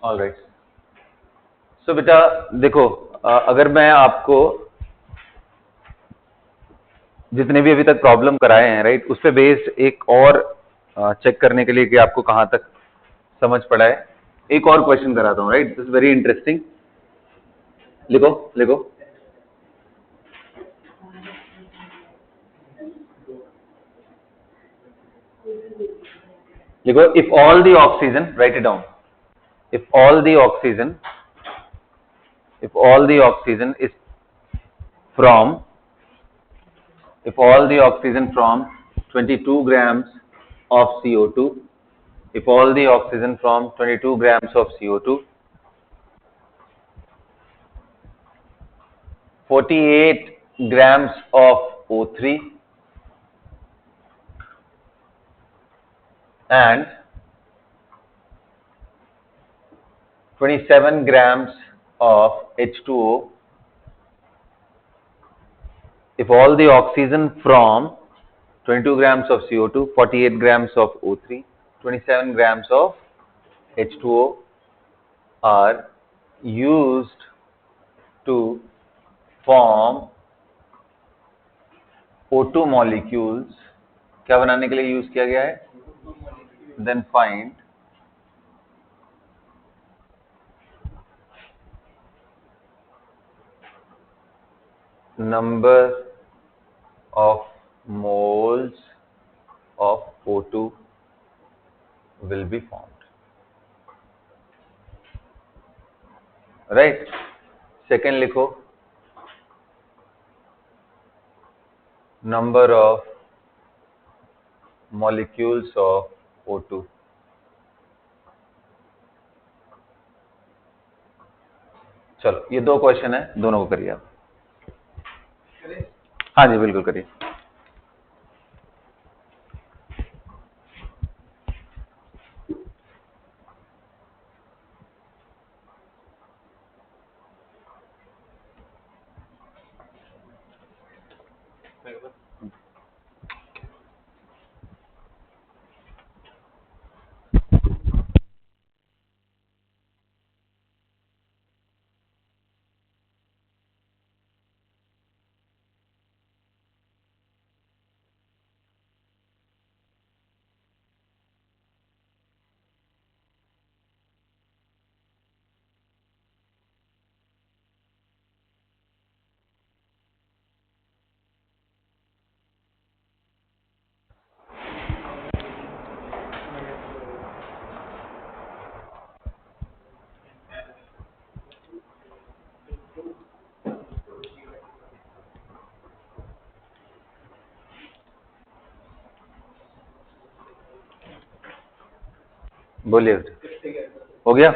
All right. सो बेटा देखो, अगर मैं आपको जितने भी अभी तक प्रॉब्लम कराए हैं, राइट, उस पे बेस्ड एक और चेक करने के लिए कि आपको कहाँ तक समझ पड़ा है, एक और क्वेश्चन कराता हूँ, right. This is very interesting. लिखो लिखो। लिखो, if all the oxygen, right it down, if all the oxygen if all the oxygen is from if all the oxygen from 22 grams of CO2, if all the oxygen from 22 grams of CO2, 48 grams of O3 and 27 grams of H2O, if all the oxygen from 22 grams of CO2, 48 grams of O3, 27 grams of H2O are used to form O2 molecules, क्या बनाने के लिए use किया गया है? Then find number of moles of O2 will be formed. Right? Second लिखो, number of molecules of O2. चलो, ये दो क्वेश्चन है, दोनों को करिए आप। हाँ जी, बिल्कुल करिए। बोलिए, हो गया?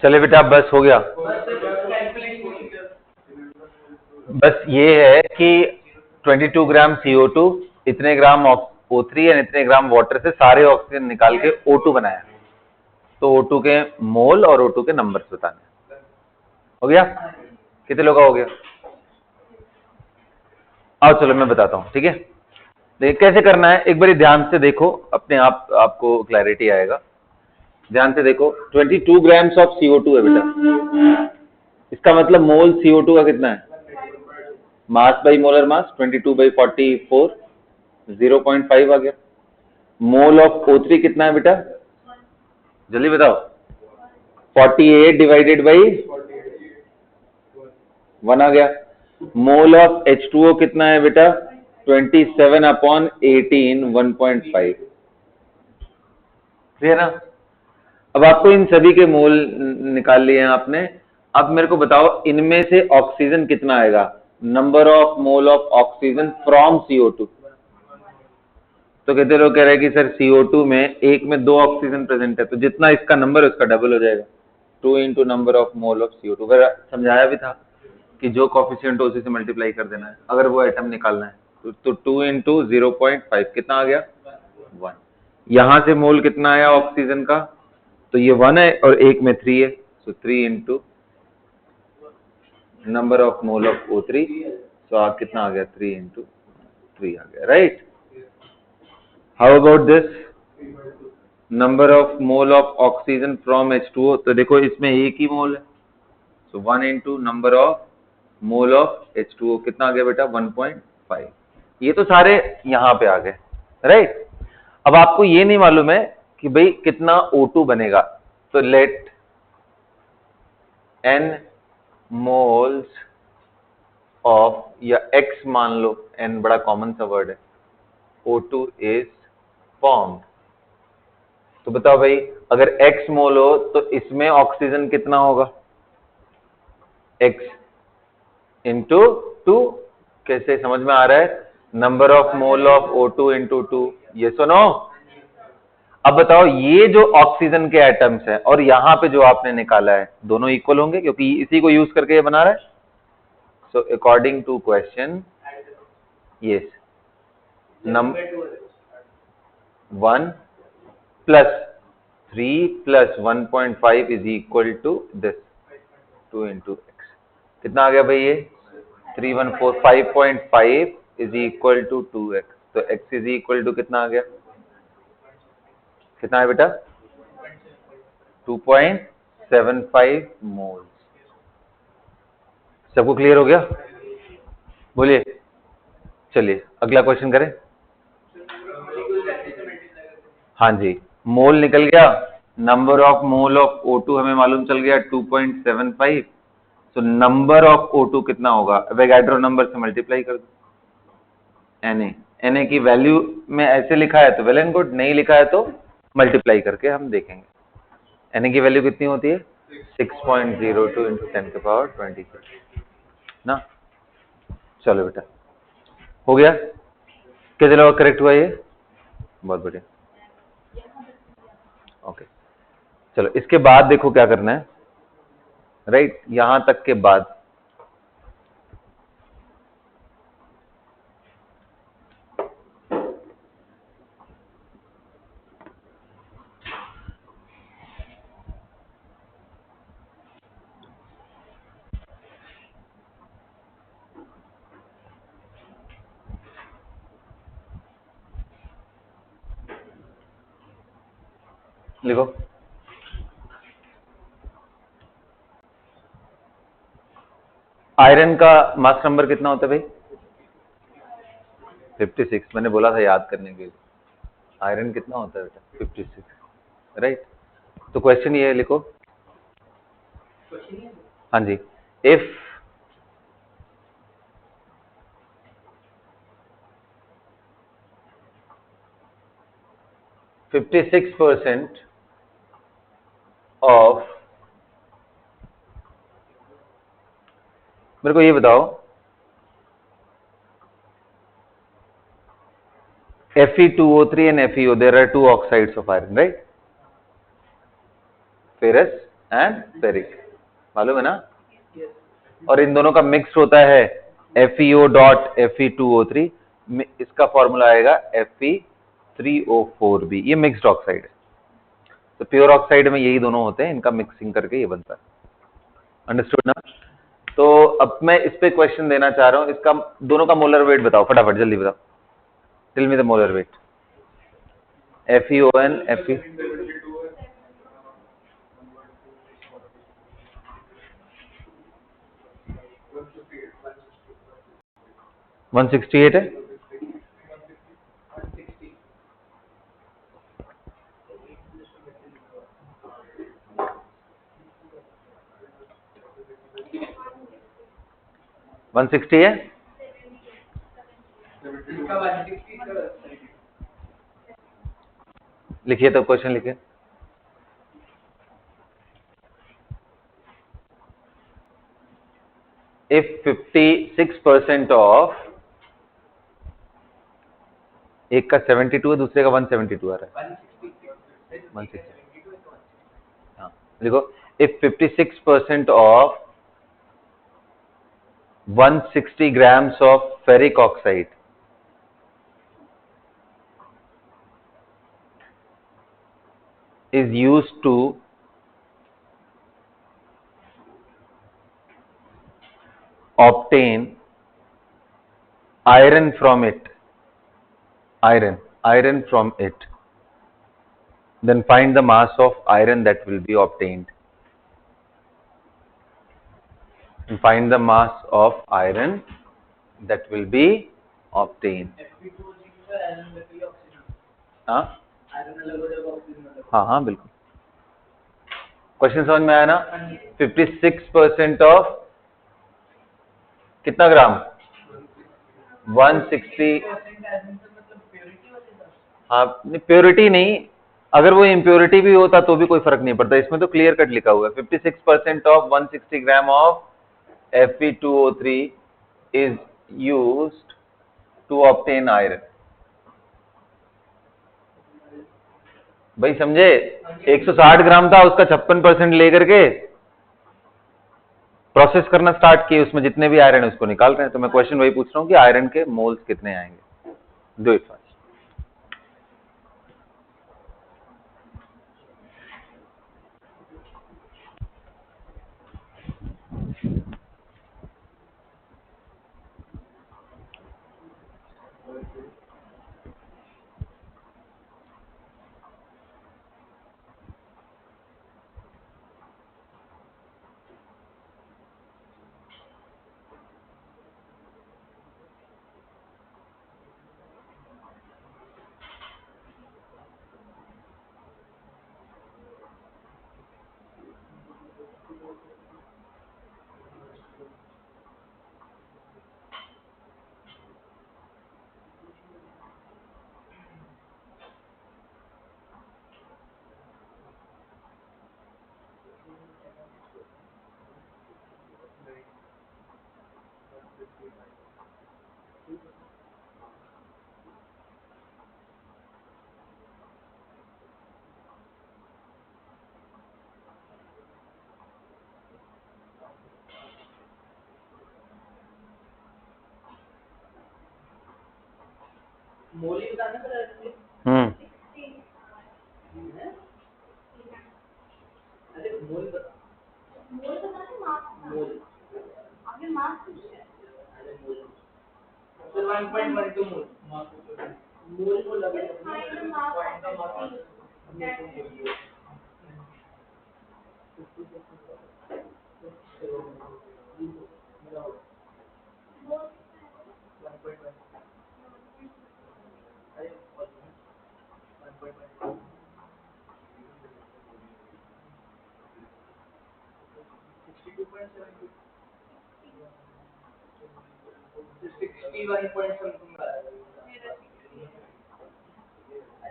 चले बेटा, बस हो गया। बस ये है कि 22 ग्राम CO2, इतने ग्राम O3 और इतने ग्राम वाटर से सारे ऑक्सीजन निकाल के O2 बनाया। तो O2 के मोल और O2 के नंबर्स बताने। हो गया? कितने लोग का हो गया? आओ चलो मैं बताता हूँ, ठीक है? देखिए कैसे करना है, एक बारी ध्यान से देखो, अपने आप आपको क्लैरिटी आएगा। ध्यान से देखो, 22 ग्राम्स ऑफ CO2 है बेटा। इसका मतलब मोल CO2 का कितना है? मास बाई मोलर मास 22/44, 0.5 आ गया। मोल ऑफ O3 कितना है बेटा? जल्दी बताओ। 48 डिवाइडेड बाई 1 आ गया। मोल ऑफ H2O कितना है बेटा? 27/18, 1.5। क्लियर ना? अब आपको इन सभी के मोल निकाल लिए हैं आपने। अब मेरे को बताओ इनमें से ऑक्सीजन कितना आएगा, number of mole of oxygen from CO2। तो कहते लोग कह रहे हैं कि सर CO2 में एक में 2 ऑक्सीजन प्रेजेंट है, तो जितना इसका नंबर है उसका डबल हो जाएगा, 2 into number of mole of CO2। अगर समझाया भी था कि जो कॉफिशिएंट उसी से मल्टीप्लाई कर देना है अगर वो एटम निकालना है। तो 2 इंटू 0.5 कितना आ गया, 1। यहां से मोल कितना आया ऑक्सीजन का, तो ये 1 है और एक में 3 है, तो 3 into number of mole of O3, तो आप कितना आ गया, 3 इंटू 3 आ गया, right. How about this, number of mole of oxygen from H2O, तो देखो इसमें एक ही मोल है, सो 1 into number of mole of H2O कितना आ गया बेटा, 1.5। ये तो सारे यहां पे आ गए, राइट। अब आपको ये नहीं मालूम है कि भाई कितना O2 बनेगा, तो लेट n मोल्स ऑफ, या x मान लो, n बड़ा कॉमन सा वर्ड है, O2 इज फॉर्म्ड। तो बताओ भाई अगर x मोल हो तो इसमें ऑक्सीजन कितना होगा, x इंटू 2। कैसे समझ में आ रहा है, number of mole of O2 into 2, ये सुनो। अब बताओ ये जो ऑक्सीजन के एटम्स हैं और यहां पे जो आपने निकाला है दोनों इक्वल होंगे, क्योंकि इसी को यूज करके ये बना रहा है। So according to question, yes, number 1 plus 3 plus 1.5 is equal to this 2 into x. कितना आ गया भाई ये, 314, 5.5 इज इक्वल टू 2x, तो x इज इक्वल टू कितना आ गया, कितना है बेटा, 2.75 मोल्स। सबको क्लियर हो गया, बोलिए। चलिए अगला क्वेश्चन करें। हाँ जी, मोल निकल गया, number of mole of O2 हमें मालूम चल गया 2.75, तो नंबर ऑफ O2 कितना होगा, एवोगाड्रो नंबर से मल्टीप्लाई कर दो, Na की वैल्यू में ऐसे लिखा है तो वेल एंड गुड, नहीं लिखा है तो मल्टीप्लाई करके हम देखेंगे। Na की वैल्यू कितनी होती है, 6.02 इंटू 10 के पावर 26 ना। चलो बेटा हो गया, कितने लोग करेक्ट हुआ ये, बहुत बढ़िया, ओके। चलो इसके बाद देखो क्या करना है, राइट, यहां तक के बाद लिखो, आयरन का मास नंबर कितना होता है भाई, 56। मैंने बोला था याद करने के लिए, आयरन कितना होता है बेटा, 56, राइट। तो क्वेश्चन ये लिखो, हाँ जी, इफ %56 ऑफ, मेरे को ये बताओ, Fe2O3 and FeO, there are 2 oxides of iron, right? Ferrous and ferric, मालूम है ना। और इन दोनों का मिक्स होता है FeO डॉट Fe2O3, इसका फॉर्मूला आएगा Fe3O4b, ये मिक्स्ड ऑक्साइड है। तो प्योर ऑक्साइड में यही दोनों होते हैं, इनका मिक्सिंग करके ये बनता है, अंडरस्टूड ना। तो अब मैं इस पे क्वेश्चन देना चाह रहा हूं, इसका दोनों का मोलर वेट बताओ फटाफट, जल्दी बताओ, tell me the molar weight, FeON Fe 168 है, वन 160 है, लिखिए तो क्वेश्चन लिखिए। if 56% ऑफ, एक का 72 है, दूसरे का 172 आ रहा है, 160। हाँ देखो, if 56% of 160 grams of ferric oxide is used to obtain iron from it, iron from it, then find the mass of iron that will be obtained. And find the mass of iron that will be obtained. हाँ हाँ हाँ बिल्कुल, question समझ में आया ना? 56% of कितना ग्राम? 160। हाँ, प्योरिटी नहीं, अगर वो इम्प्योरिटी भी होता तो भी कोई फर्क नहीं पड़ता, इसमें तो क्लियर कट लिखा हुआ है 56% of 160 gram of Fe2O3 is used to obtain iron। भाई समझे? 160 ग्राम था, उसका 56% लेकर के प्रोसेस करना स्टार्ट किए, उसमें जितने भी आयरन है उसको निकाल रहे हैं। तो मैं क्वेश्चन वही पूछ रहा हूँ कि आयरन के मोल्स कितने आएंगे। Do it fast.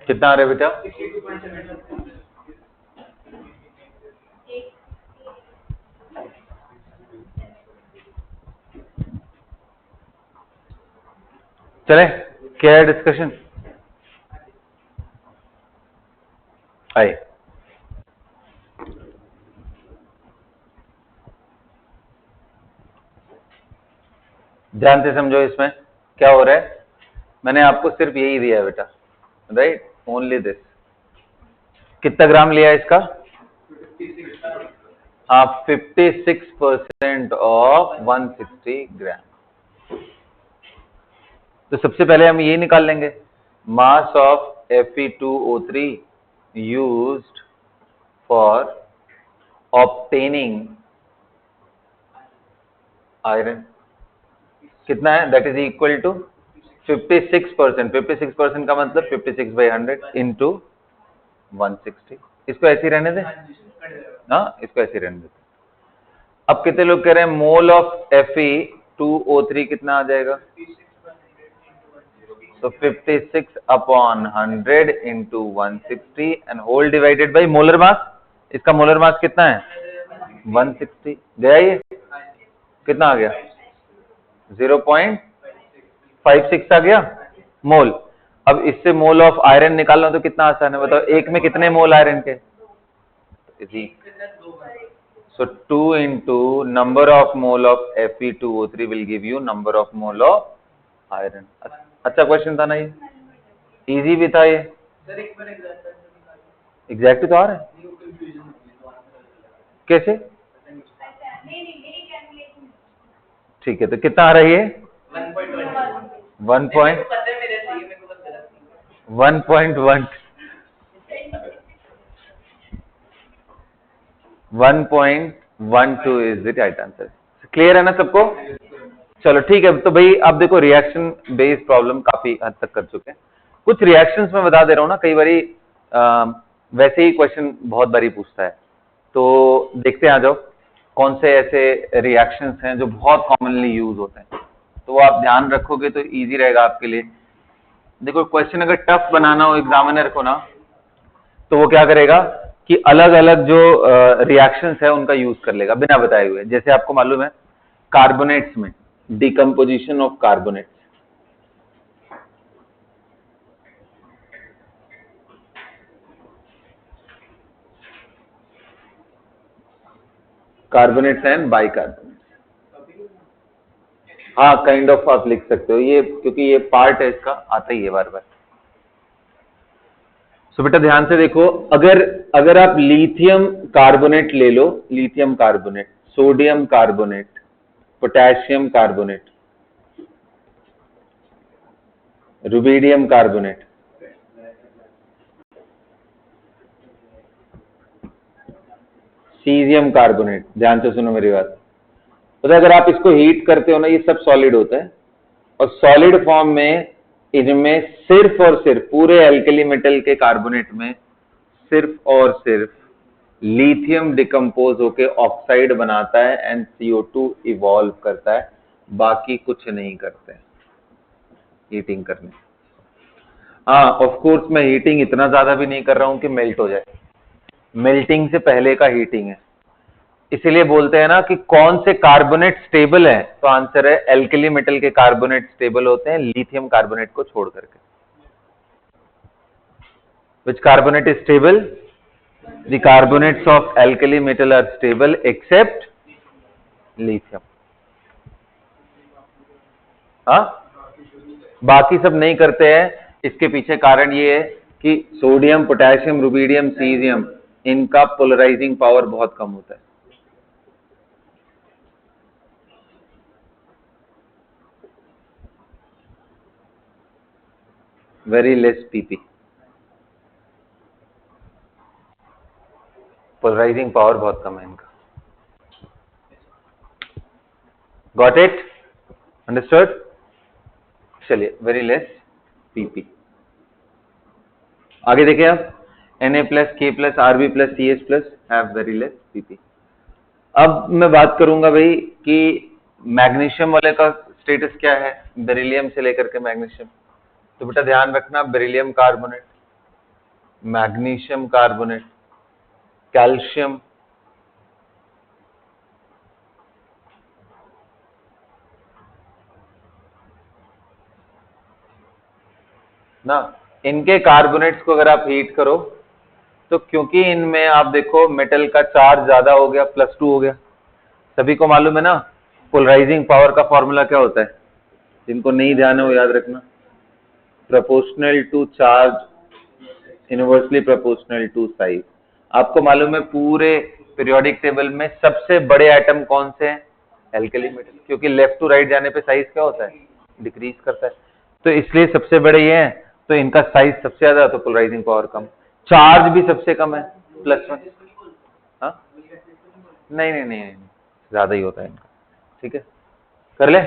कितना आ रहा है बेटा? चले, क्या है डिस्कशन? आइए, ध्यान से समझो इसमें क्या हो रहा है। मैंने आपको सिर्फ यही दिया है बेटा, राइट, ओनली दिस। कितना ग्राम लिया है इसका? हाँ, 56% ऑफ 160 ग्राम। तो सबसे पहले हम ये निकाल लेंगे, mass of Fe2O3 used for obtaining iron कितना है? That is equal to 56%। 56% का मतलब 56/100 इंटू 160। इसको ऐसे ही रहने दे, हाँ इसको ऐसे ही रहने दे। अब कितने लोग कह रहे हैं मोल ऑफ Fe2O3 कितना आ जाएगा? तो 56/100 into 160 and whole divided by molar mass. इसका मोलर मास कितना है? 160। गया ये? कितना आ गया? 0.56 आ गया मोल। अब इससे मोल ऑफ आयरन निकालना तो कितना आसान है, बताओ एक में कितने मोल आयरन के? So 2 into number of mole of Fe2O3 will give you number of mole of iron। अच्छा क्वेश्चन था ना ये, इजी भी था ये। एग्जैक्ट तो आ रहा है कैसे? ठीक है, तो कितना आ रही है? 1.12 is the right answer. Clear है ना सबको? चलो ठीक है, तो भाई अब देखो रिएक्शन बेस्ड प्रॉब्लम काफी हद तक कर चुके हैं। कुछ रिएक्शंस में बता दे रहा हूँ ना, कई बारी वैसे ही क्वेश्चन बहुत बारी पूछता है, तो देखते हैं आ जाओ कौन से ऐसे रिएक्शंस हैं जो बहुत कॉमनली यूज होते हैं, तो वो आप ध्यान रखोगे तो इजी रहेगा आपके लिए। देखो क्वेश्चन अगर टफ बनाना हो एग्जामिनर को ना, तो वो क्या करेगा कि अलग अलग जो रिएक्शंस है उनका यूज कर लेगा बिना बताए हुए। जैसे आपको मालूम है कार्बोनेट्स में decomposition of carbonates, carbonates and bicarbonates. हाँ काइंड ऑफ आप लिख सकते हो ये, क्योंकि ये पार्ट है इसका, आता ही है बार बार। सो बेटा ध्यान से देखो, अगर आप लिथियम कार्बोनेट ले लो, lithium carbonate, sodium carbonate, potassium carbonate, rubidium carbonate, caesium carbonate, ध्यान से सुनो मेरी बात। तो अगर आप इसको हीट करते हो ना, ये सब सॉलिड होता है, और सॉलिड फॉर्म में इनमें सिर्फ और सिर्फ पूरे एल्कली मेटल के कार्बोनेट में सिर्फ और सिर्फ लिथियम डिकम्पोज होके ऑक्साइड बनाता है एंड CO2 इवॉल्व करता है, बाकी कुछ नहीं करते हैं हीटिंग करने। हाँ ऑफ कोर्स मैं हीटिंग इतना ज्यादा भी नहीं कर रहा हूं कि मेल्ट हो जाए, मेल्टिंग से पहले का हीटिंग है। इसीलिए बोलते हैं ना कि कौन से कार्बोनेट स्टेबल है, तो आंसर है एल्कली मेटल के कार्बोनेट स्टेबल होते हैं लिथियम कार्बोनेट को छोड़ करके। Which carbonate is stable? The carbonates of alkali metal are stable except lithium. हाँ बाकी सब नहीं करते हैं, इसके पीछे कारण ये है कि सोडियम, पोटेशियम, रुबिडियम, सीजियम, इनका पोलराइजिंग पावर बहुत कम होता है। Very less PP, polarising power बहुत कम है इनका। Got it? अंडरस्टूड? चलिए वेरी लेस पीपी। आगे देखिए आप, Na plus K plus RB plus C H plus have very less PP. अब मैं बात करूंगा भाई कि मैग्नीशियम वाले का स्टेटस क्या है, बेरिलियम से लेकर के मैग्नीशियम। तो बेटा ध्यान रखना, beryllium carbonate, magnesium carbonate, calcium, ना इनके कार्बोनेट्स को अगर आप हीट करो तो क्योंकि इनमें आप देखो मेटल का चार्ज ज्यादा हो गया, +2 हो गया। सभी को मालूम है ना पोलराइजिंग पावर का फॉर्मूला क्या होता है, जिनको नहीं ध्यान है वो याद रखना, proportional to charge inversely proportional to size. आपको मालूम है पूरे पीरियोडिक टेबल में सबसे बड़े एटम कौन से हैं? एल्कली मेटल, क्योंकि लेफ्ट टू राइट जाने पे साइज क्या होता है? डिक्रीज करता है, तो इसलिए सबसे बड़े ये हैं, तो इनका साइज सबसे ज्यादा, तो पोलराइजिंग पावर कम, चार्ज भी सबसे कम है +1। हाँ नहीं नहीं नहीं नहीं, ज्यादा ही होता है इनका। ठीक है कर ले।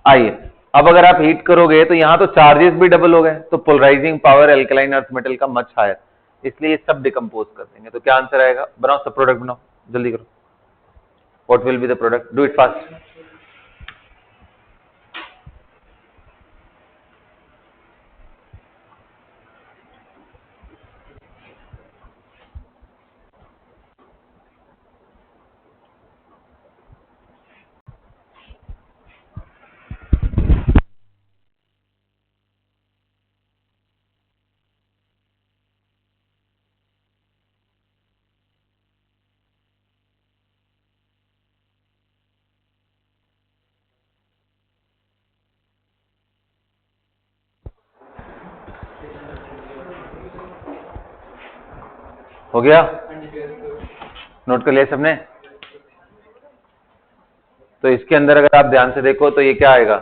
आइए अब अगर आप हीट करोगे तो यहाँ तो चार्जेस भी डबल हो गए, तो polarising power alkaline earth metal का मच हायर, इसलिए सब डिकम्पोज कर देंगे। तो क्या आंसर आएगा? बनाओ सब प्रोडक्ट बनाओ, जल्दी करो। What will be the product? Do it fast. हो गया? नोट कर लिया सबने? तो इसके अंदर अगर आप ध्यान से देखो तो ये क्या आएगा?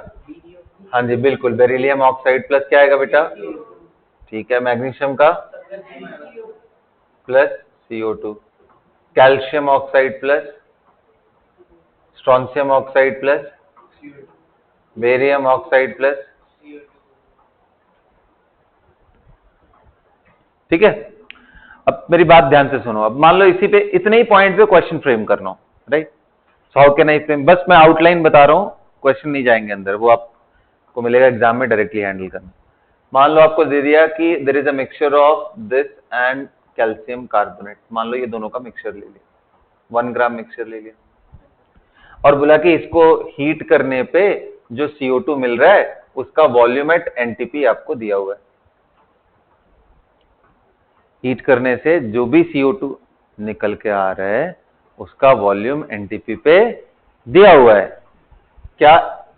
हाँ जी बिल्कुल, बेरिलियम ऑक्साइड प्लस क्या आएगा बेटा? ठीक है, मैग्नीशियम का plus CO2, calcium oxide plus strontium oxide plus barium oxide plus, ठीक है। अब मेरी बात ध्यान से सुनो। अब मान लो इसी पे इतने ही पॉइंट पे क्वेश्चन फ्रेम करना हो, right? How can I frame, बस मैं आउटलाइन बता रहा हूं, क्वेश्चन नहीं जाएंगे अंदर, वो आपको मिलेगा एग्जाम में डायरेक्टली हैंडल करना। मान लो आपको दे दिया कि there is a mixture of this and calcium carbonate, मान लो ये दोनों का मिक्सचर ले लिया, 1 ग्राम मिक्सचर ले लिया, और बोला कि इसको हीट करने पे जो CO2 मिल रहा है उसका वॉल्यूम एट NTP आपको दिया हुआ है। हीट करने से जो भी CO2 निकल के आ रहा है उसका वॉल्यूम NTP पे दिया हुआ है। क्या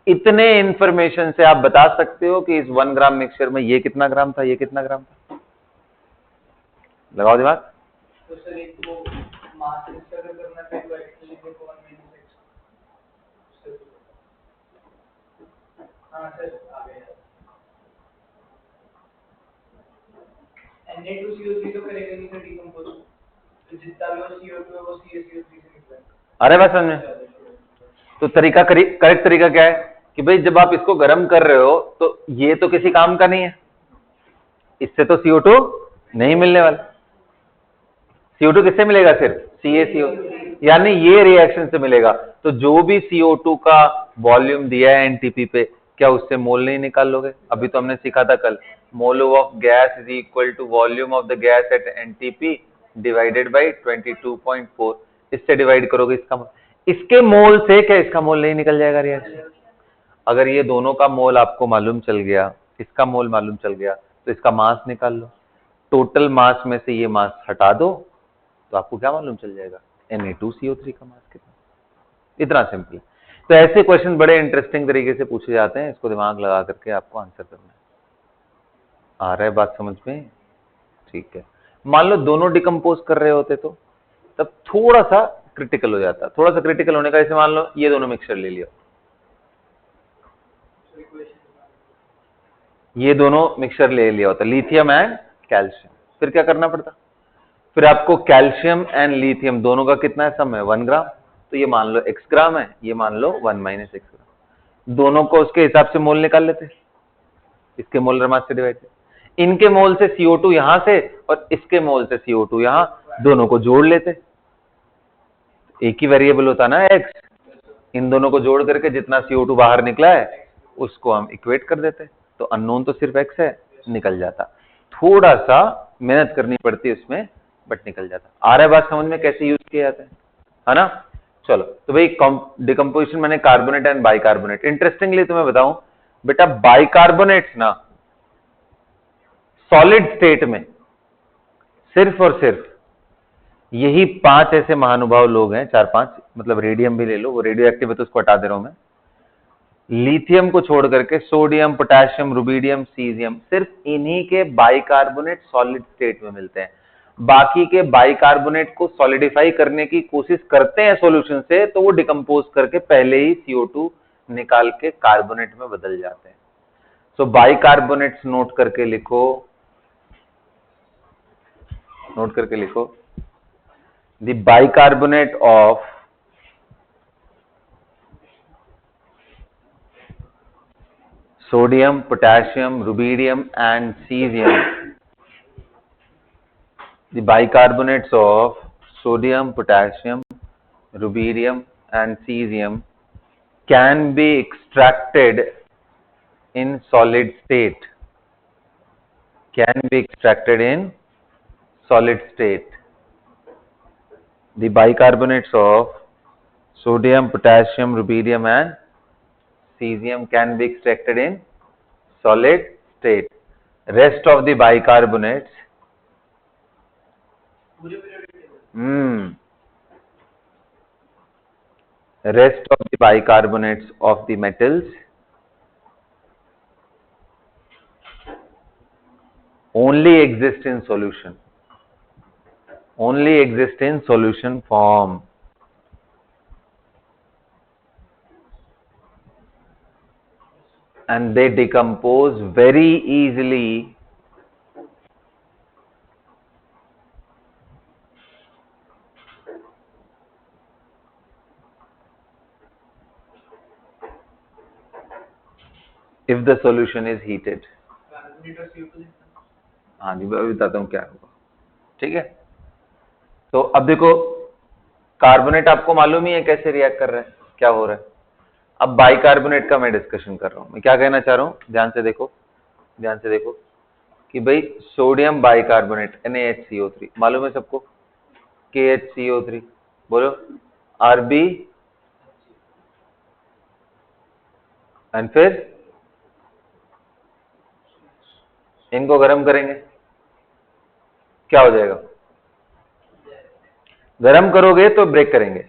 इतने इंफॉर्मेशन से आप बता सकते हो कि इस 1 ग्राम मिक्सचर में ये कितना ग्राम था, ये कितना ग्राम था? लगाओ दिमाग। तो सर एक को मास अगर करना है तो एक्चुअली देखो 1 - 6 हाँ सर आ गया। Na2CO3 तो करेगा नहीं सर डिकम्पोज, तो जितना भी CO2 है वो CaCO3 से निकला है। अरे बस समझ में। तो तरीका करेक्ट तरीका क्या है कि भाई जब आप इसको गर्म कर रहे हो तो ये तो किसी काम का नहीं है, इससे तो CO2 नहीं मिलने वाला। CO2 किससे मिलेगा? सिर्फ CaCO, यानी ये रिएक्शन से मिलेगा। तो जो भी CO2 का वॉल्यूम दिया है NTP पे, क्या उससे मोल नहीं निकाल लोगे? अभी तो हमने सीखा था कल, mole of gas is equal to volume of the gas at NTP divided by 22.4। इससे डिवाइड करोगे इसके मोल से, क्या इसका मोल नहीं निकल जाएगा रिएक्शन? अगर ये दोनों का मोल आपको मालूम चल गया, इसका मोल मालूम चल गया, तो इसका मास निकाल लो। टोटल मास में से ये मास हटा दो तो आपको क्या मालूम चल जाएगा? Na2CO3 का मास कितना। इतना सिंपल। तो ऐसे क्वेश्चन बड़े इंटरेस्टिंग तरीके से पूछे जाते हैं, इसको दिमाग लगा करके आपको आंसर करना है। आ रहा है बात समझ में? ठीक है। मान लो दोनों डिकम्पोज कर रहे होते तो तब थोड़ा सा क्रिटिकल हो जाता। थोड़ा सा क्रिटिकल होने का, जैसे मान लो ये दोनों मिक्सचर ले लिया, ये दोनों मिक्सचर ले लिया होता, लिथियम एंड कैल्शियम, फिर क्या करना पड़ता? फिर आपको कैल्शियम एंड लिथियम दोनों का कितना है सम है? 1 ग्राम। तो ये मान लो x ग्राम है, ये मान लो 1 - x ग्राम। दोनों को उसके हिसाब से मोल निकाल लेते, इसके मोलर मास से डिवाइड। इनके मोल से CO2 यहां से और इसके मोल से CO2 यहां, दोनों को जोड़ लेते। एक ही वेरिएबल होता ना x, इन दोनों को जोड़ करके जितना CO2 बाहर निकला है उसको हम इक्वेट कर देते। तो अननोन तो सिर्फ x है, निकल जाता। थोड़ा सा मेहनत करनी पड़ती है उसमें, बट निकल जाता। आ रहा है बात समझ में कैसे यूज किया जाता है ना? चलो, तो भाई डिकम्पोजिशन मैंने कार्बोनेट एंड बाइकार्बोनेट। इंटरेस्टिंगली तुम्हें बताऊं बेटा, बाइकार्बोनेट्स ना सॉलिड स्टेट में सिर्फ और सिर्फ यही 5 ऐसे महानुभाव लोग हैं, 4-5, मतलब रेडियम भी ले लो, वो रेडियो एक्टिव है तो उसको हटा दे रहा हूं मैं। लिथियम को छोड़ करके सोडियम, पोटेशियम, रुबिडियम, सीजियम, सिर्फ इन्हीं के बाइकार्बोनेट सॉलिड स्टेट में मिलते हैं। बाकी के बाइकार्बोनेट को सॉलिडिफाई करने की कोशिश करते हैं सॉल्यूशन से, तो वो डिकम्पोज करके पहले ही CO2 निकाल के कार्बोनेट में बदल जाते हैं। सो बाइकार्बोनेट्स नोट करके लिखो, नोट करके लिखो। The bicarbonate of sodium, potassium, rubidium and cesium, the bicarbonates of sodium, potassium, rubidium and cesium can be extracted in solid state, can be extracted in solid state. The bicarbonates of sodium, potassium, rubidium and cesium can be extracted in solid state. Rest of the bicarbonates, rest of the bicarbonates of the metals only exist in solution, only exist in solution form. And they decompose very easily if the solution is heated. हाँ जी, मैं बताता हूँ क्या होगा, ठीक है। तो अब देखो, कार्बोनेट आपको मालूम ही है कैसे रिएक्ट कर रहा है, क्या हो रहा है। अब बाइकार्बोनेट का मैं डिस्कशन कर रहा हूँ। मैं क्या कहना चाह रहा हूँ, ध्यान से देखो, ध्यान से देखो कि भाई सोडियम बाइकार्बोनेट NaHCO3 मालूम है सबको, KHCO3 बोलो, RB, एंड फिर इनको गर्म करेंगे, क्या हो जाएगा, गर्म करोगे तो ब्रेक करेंगे।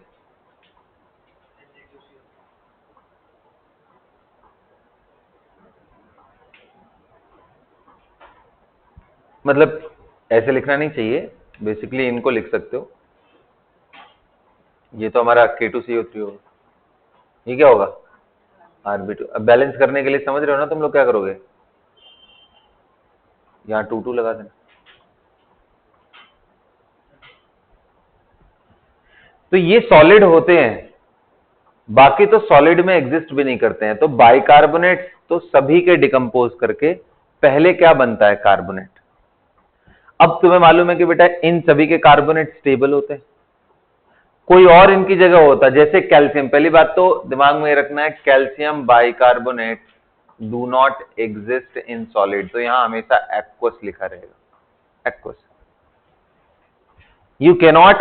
मतलब ऐसे लिखना नहीं चाहिए, बेसिकली इनको लिख सकते हो, ये तो हमारा K2CO3 होगा, ये क्या होगा RB2। अब बैलेंस करने के लिए समझ रहे हो ना तुम लोग क्या करोगे, यहाँ 2 लगा देना। तो ये सॉलिड होते हैं, बाकी तो सॉलिड में एग्जिस्ट भी नहीं करते हैं। तो बाइकार्बोनेट तो सभी के डिकम्पोज करके पहले क्या बनता है, कार्बोनेट। अब तुम्हें मालूम है कि बेटा इन सभी के कार्बोनेट स्टेबल होते हैं, कोई और इनकी जगह होता है, जैसे कैल्शियम। पहली बात तो दिमाग में रखना है, calcium bicarbonate do not exist in solid, तो यहां हमेशा एक्वस लिखा रहेगा, aqueous. You cannot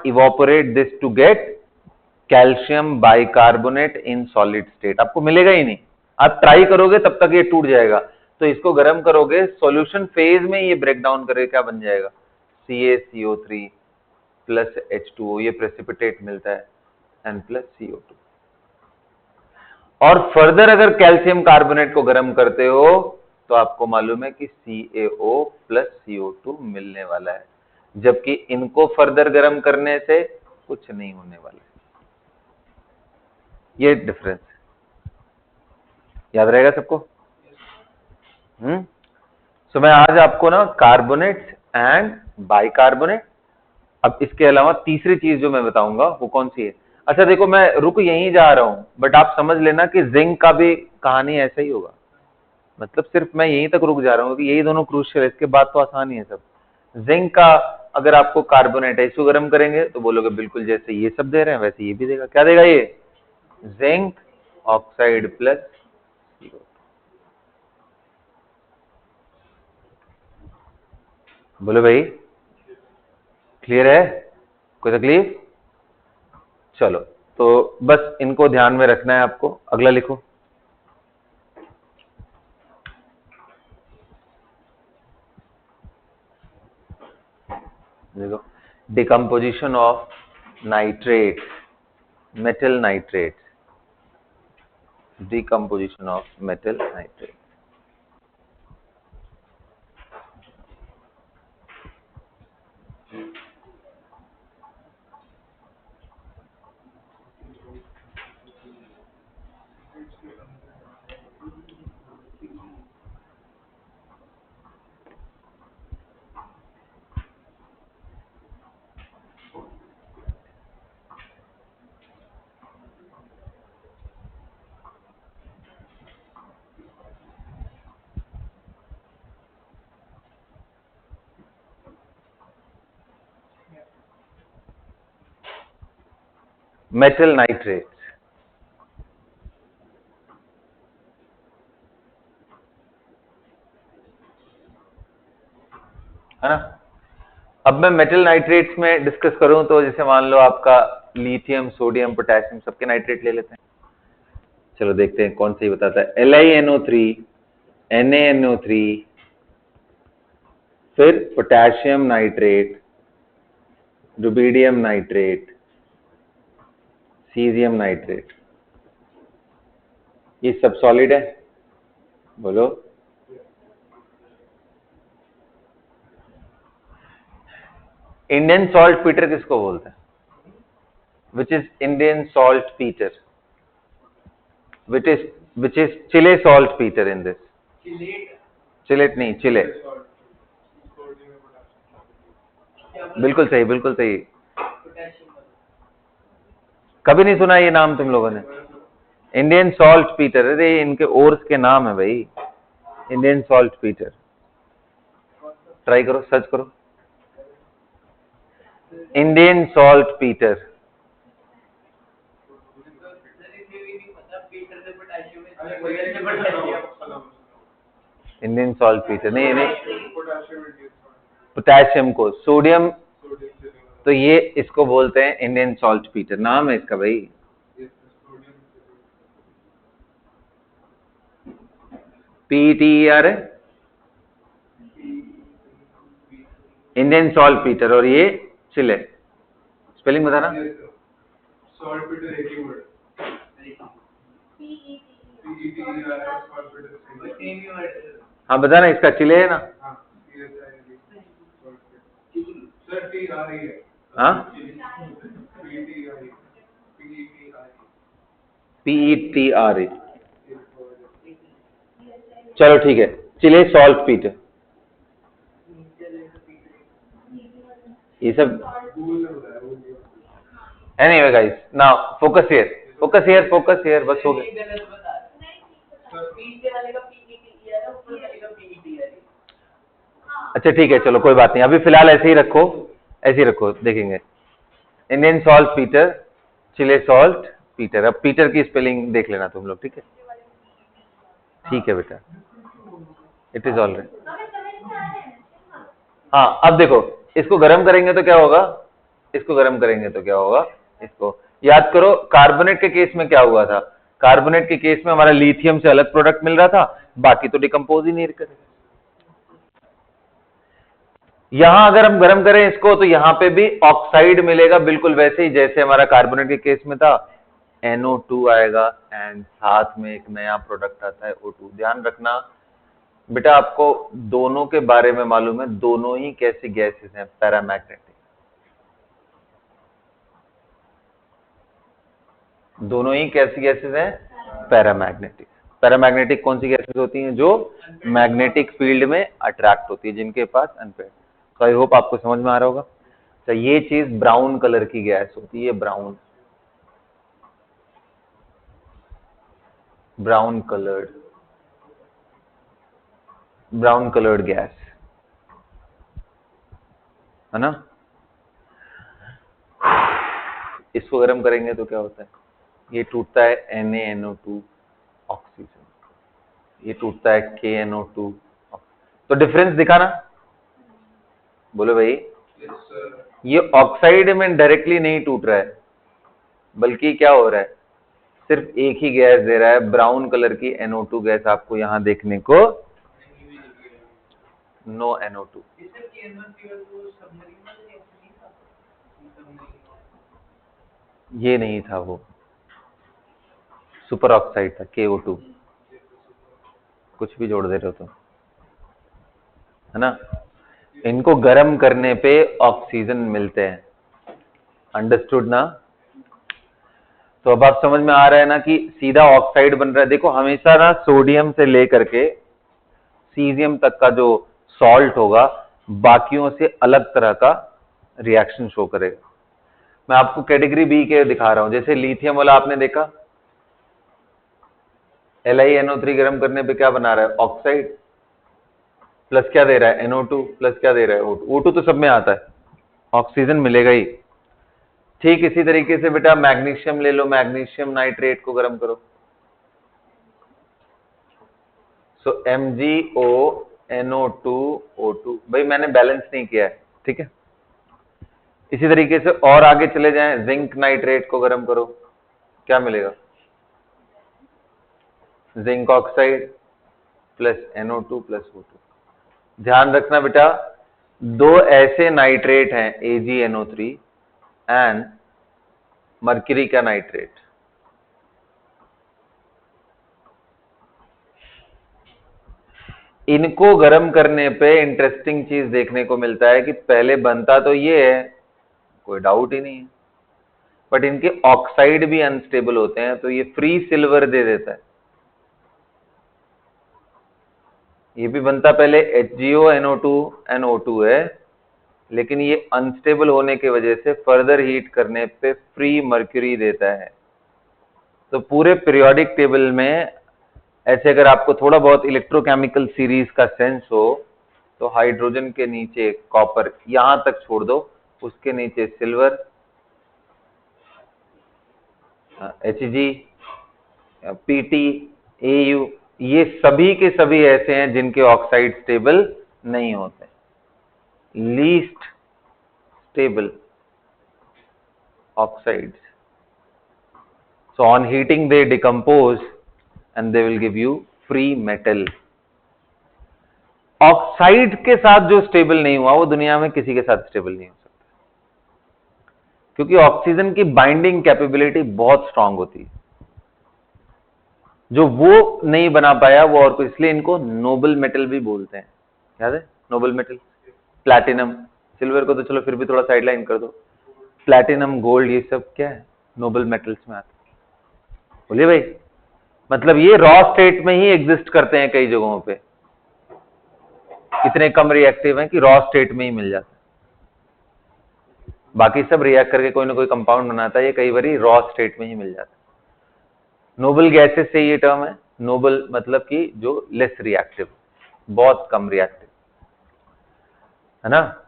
evaporate this to get calcium bicarbonate in solid state, आपको मिलेगा ही नहीं। आप ट्राई करोगे तब तक ये टूट जाएगा। तो इसको गर्म करोगे, सॉल्यूशन फेज में ये ब्रेक डाउन करके क्या बन जाएगा, CaCO3 प्लस H2O, ये प्रेसिपिटेट मिलता है, N प्लस CO2। और फर्दर अगर कैल्शियम कार्बोनेट को गर्म करते हो तो आपको मालूम है कि CaO प्लस CO2 मिलने वाला है, जबकि इनको फर्दर गर्म करने से कुछ नहीं होने वाला है। ये डिफरेंस याद रहेगा सबको। सो मैं आज आपको ना कार्बोनेट एंड बाइकार्बोनेट, अब इसके अलावा तीसरी चीज जो मैं बताऊंगा वो कौन सी है। अच्छा देखो, मैं रुक यहीं जा रहा हूं, बट आप समझ लेना कि जिंक का भी कहानी ऐसा ही होगा। मतलब सिर्फ मैं यहीं तक रुक जा रहा हूँ कि यही दोनों क्रूशियल है, इसके बाद तो आसान ही है सब। जिंक का अगर आपको कार्बोनेट है, इसको गर्म करेंगे तो बोलोगे बिल्कुल जैसे ये सब दे रहे हैं वैसे ये भी देगा। क्या देगा ये, जिंक ऑक्साइड प्लस CO2। बोलो भाई, क्लियर है, कोई तकलीफ। चलो, तो बस इनको ध्यान में रखना है आपको। अगला लिखो, देखो, decomposition of nitrate, metal nitrate, decomposition of metal nitrate। Metal nitrate है ना। अब मैं मेटल नाइट्रेट्स में डिस्कस करूं तो जैसे मान लो आपका लिथियम, सोडियम, पोटेशियम, सबके नाइट्रेट ले लेते हैं। चलो देखते हैं कौन सी बताता है। LiNO3, NaNO3, फिर potassium nitrate, rubidium nitrate, caesium nitrate, ये सब सॉलिड है, बोलो। इंडियन सॉल्ट पीटर किसको बोलते हैं? Which is Indian salt Peter, which is Chile salt Peter in this? Chelate नहीं, चिले। बिल्कुल सही, बिल्कुल सही। कभी नहीं सुना ये नाम तुम लोगों ने? इंडियन सॉल्ट पीटर, अरे इनके ओर्स के नाम है भाई, इंडियन सॉल्ट पीटर। ट्राई करो, सर्च करो, Indian salt Peter. Indian salt Peter नहीं, नहीं पोटेशियम को, सोडियम, तो ये इसको बोलते हैं इंडियन सॉल्ट पीटर, नाम है इसका भाई। PETER है इंडियन सॉल्ट पीटर, और ये चिले। स्पेलिंग बताना। सॉल्ट पीटर एक ही वर्ड, हाँ बताना, इसका चिले है ना? हाँ PETRE, चलो ठीक है, चिले सॉल्ट पीटर। ये सब anyway guys, now focus here, focus here, focus here, बस हो गया। अच्छा ठीक है, चलो कोई बात नहीं, अभी फिलहाल ऐसे ही रखो, ऐसे ही रखो, देखेंगे। इंडियन सॉल्ट पीटर, चिले सॉल्ट पीटर। अब पीटर की स्पेलिंग देख लेना तुम लोग, ठीक है? ठीक है बेटा, इट इज ऑल राइट। हाँ अब देखो, इसको गर्म करेंगे तो क्या होगा? इसको गर्म करेंगे तो क्या होगा? इसको याद करो, कार्बोनेट के केस में क्या हुआ था? कार्बोनेट के केस में हमारा लिथियम से अलग प्रोडक्ट मिल रहा था, बाकी तो डिकम्पोज ही नहीं करेगा। यहां अगर हम गर्म करें इसको, तो यहां पे भी ऑक्साइड मिलेगा, बिल्कुल वैसे ही जैसे हमारा कार्बोनेट के केस में था, NO2 आएगा, एंड साथ में एक नया प्रोडक्ट आता है O2। ध्यान रखना बेटा, आपको दोनों के बारे में मालूम है, दोनों ही कैसी गैसेस हैं, पैरामैग्नेटिक। दोनों ही कैसी गैसेस हैं? पैरामैग्नेटिक। पैरामैग्नेटिक कौन सी गैसेस होती हैं? जो मैग्नेटिक फील्ड में अट्रैक्ट होती है, जिनके पास अनपेयर्ड। तो आई होप आपको समझ में आ रहा होगा। तो ये चीज ब्राउन कलर की गैस होती है, ब्राउन, ब्राउन कलर्ड गैस है ना। इसको गर्म करेंगे तो क्या होता है? ये टूटता है NaNO2 ऑक्सीजन, ये टूटता है KNO2। तो डिफरेंस दिखाना, बोलो भाई। ये ऑक्साइड में डायरेक्टली नहीं टूट रहा है, बल्कि क्या हो रहा है? सिर्फ एक ही गैस दे रहा है, ब्राउन कलर की NO2 गैस आपको यहां देखने को, नो NO2। ये नहीं था, वो सुपर ऑक्साइड था, KO2। कुछ भी जोड़ दे रहे हो तो, है ना। इनको गर्म करने पे ऑक्सीजन मिलते हैं, अंडरस्टूड ना। तो अब आप समझ में आ रहा है ना कि सीधा ऑक्साइड बन रहा है। देखो हमेशा ना सोडियम से लेकर के सीजियम तक का जो सॉल्ट होगा, बाकियों से अलग तरह का रिएक्शन शो करेगा। मैं आपको कैटेगरी बी के दिखा रहा हूं, जैसे लिथियम वाला आपने देखा, LiNO3 गर्म करने पे क्या बना रहा है? ऑक्साइड, प्लस क्या दे रहा है? NO2, प्लस क्या दे रहा है? O2। O2 तो सब में आता है, ऑक्सीजन मिलेगा ही। ठीक इसी तरीके से बेटा मैग्नीशियम ले लो, मैग्नीशियम नाइट्रेट को गर्म करो, सो MgO NO2O2। भाई मैंने बैलेंस नहीं किया है, ठीक है। इसी तरीके से और आगे चले जाएं, जिंक नाइट्रेट को गर्म करो, क्या मिलेगा? Zinc oxide plus NO2 plus O2। ध्यान रखना बेटा, दो ऐसे नाइट्रेट हैं, AgNO3 एंड मर्क्यूरी का नाइट्रेट। इनको गर्म करने पे इंटरेस्टिंग चीज देखने को मिलता है कि पहले बनता तो ये है, कोई डाउट ही नहीं है, बट इनके ऑक्साइड भी अनस्टेबल होते हैं, तो ये फ्री सिल्वर दे देता है। ये भी बनता पहले HgONO2 है, लेकिन ये अनस्टेबल होने की वजह से फर्दर हीट करने पे फ्री मर्क्यूरी देता है। तो पूरे पीरियोडिक टेबल में ऐसे अगर आपको थोड़ा बहुत इलेक्ट्रोकेमिकल सीरीज का सेंस हो, तो हाइड्रोजन के नीचे कॉपर यहां तक छोड़ दो, उसके नीचे सिल्वर, Hg, Pt, Au, ये सभी के सभी ऐसे हैं जिनके ऑक्साइड स्टेबल नहीं होते, least stable oxides. So on heating they decompose and they will give you free metal. Oxide के साथ जो स्टेबल नहीं हुआ वो दुनिया में किसी के साथ स्टेबल नहीं हो सकता, क्योंकि ऑक्सीजन की बाइंडिंग कैपेबिलिटी बहुत स्ट्रांग होती है, जो वो नहीं बना पाया वो और कुछ, इसलिए इनको नोबल मेटल भी बोलते हैं। याद है नोबल मेटल? प्लैटिनम, सिल्वर को तो चलो फिर भी थोड़ा साइडलाइन कर दो, प्लैटिनम, गोल्ड, ये सब क्या है? नोबल मेटल्स में आते हैं। बोलिए भाई, मतलब ये रॉ स्टेट में ही एग्जिस्ट करते हैं कई जगहों पे, इतने कम रिएक्टिव हैं कि रॉ स्टेट में ही मिल जाता है, बाकी सब रिएक्ट करके कोई ना कोई कंपाउंड बनाता है, ये कई बार रॉ स्टेट में ही मिल जाता है। नोबल गैसेस से ये टर्म है, नोबल मतलब कि जो लेस रिएक्टिव, बहुत कम रिएक्टिव, है ना।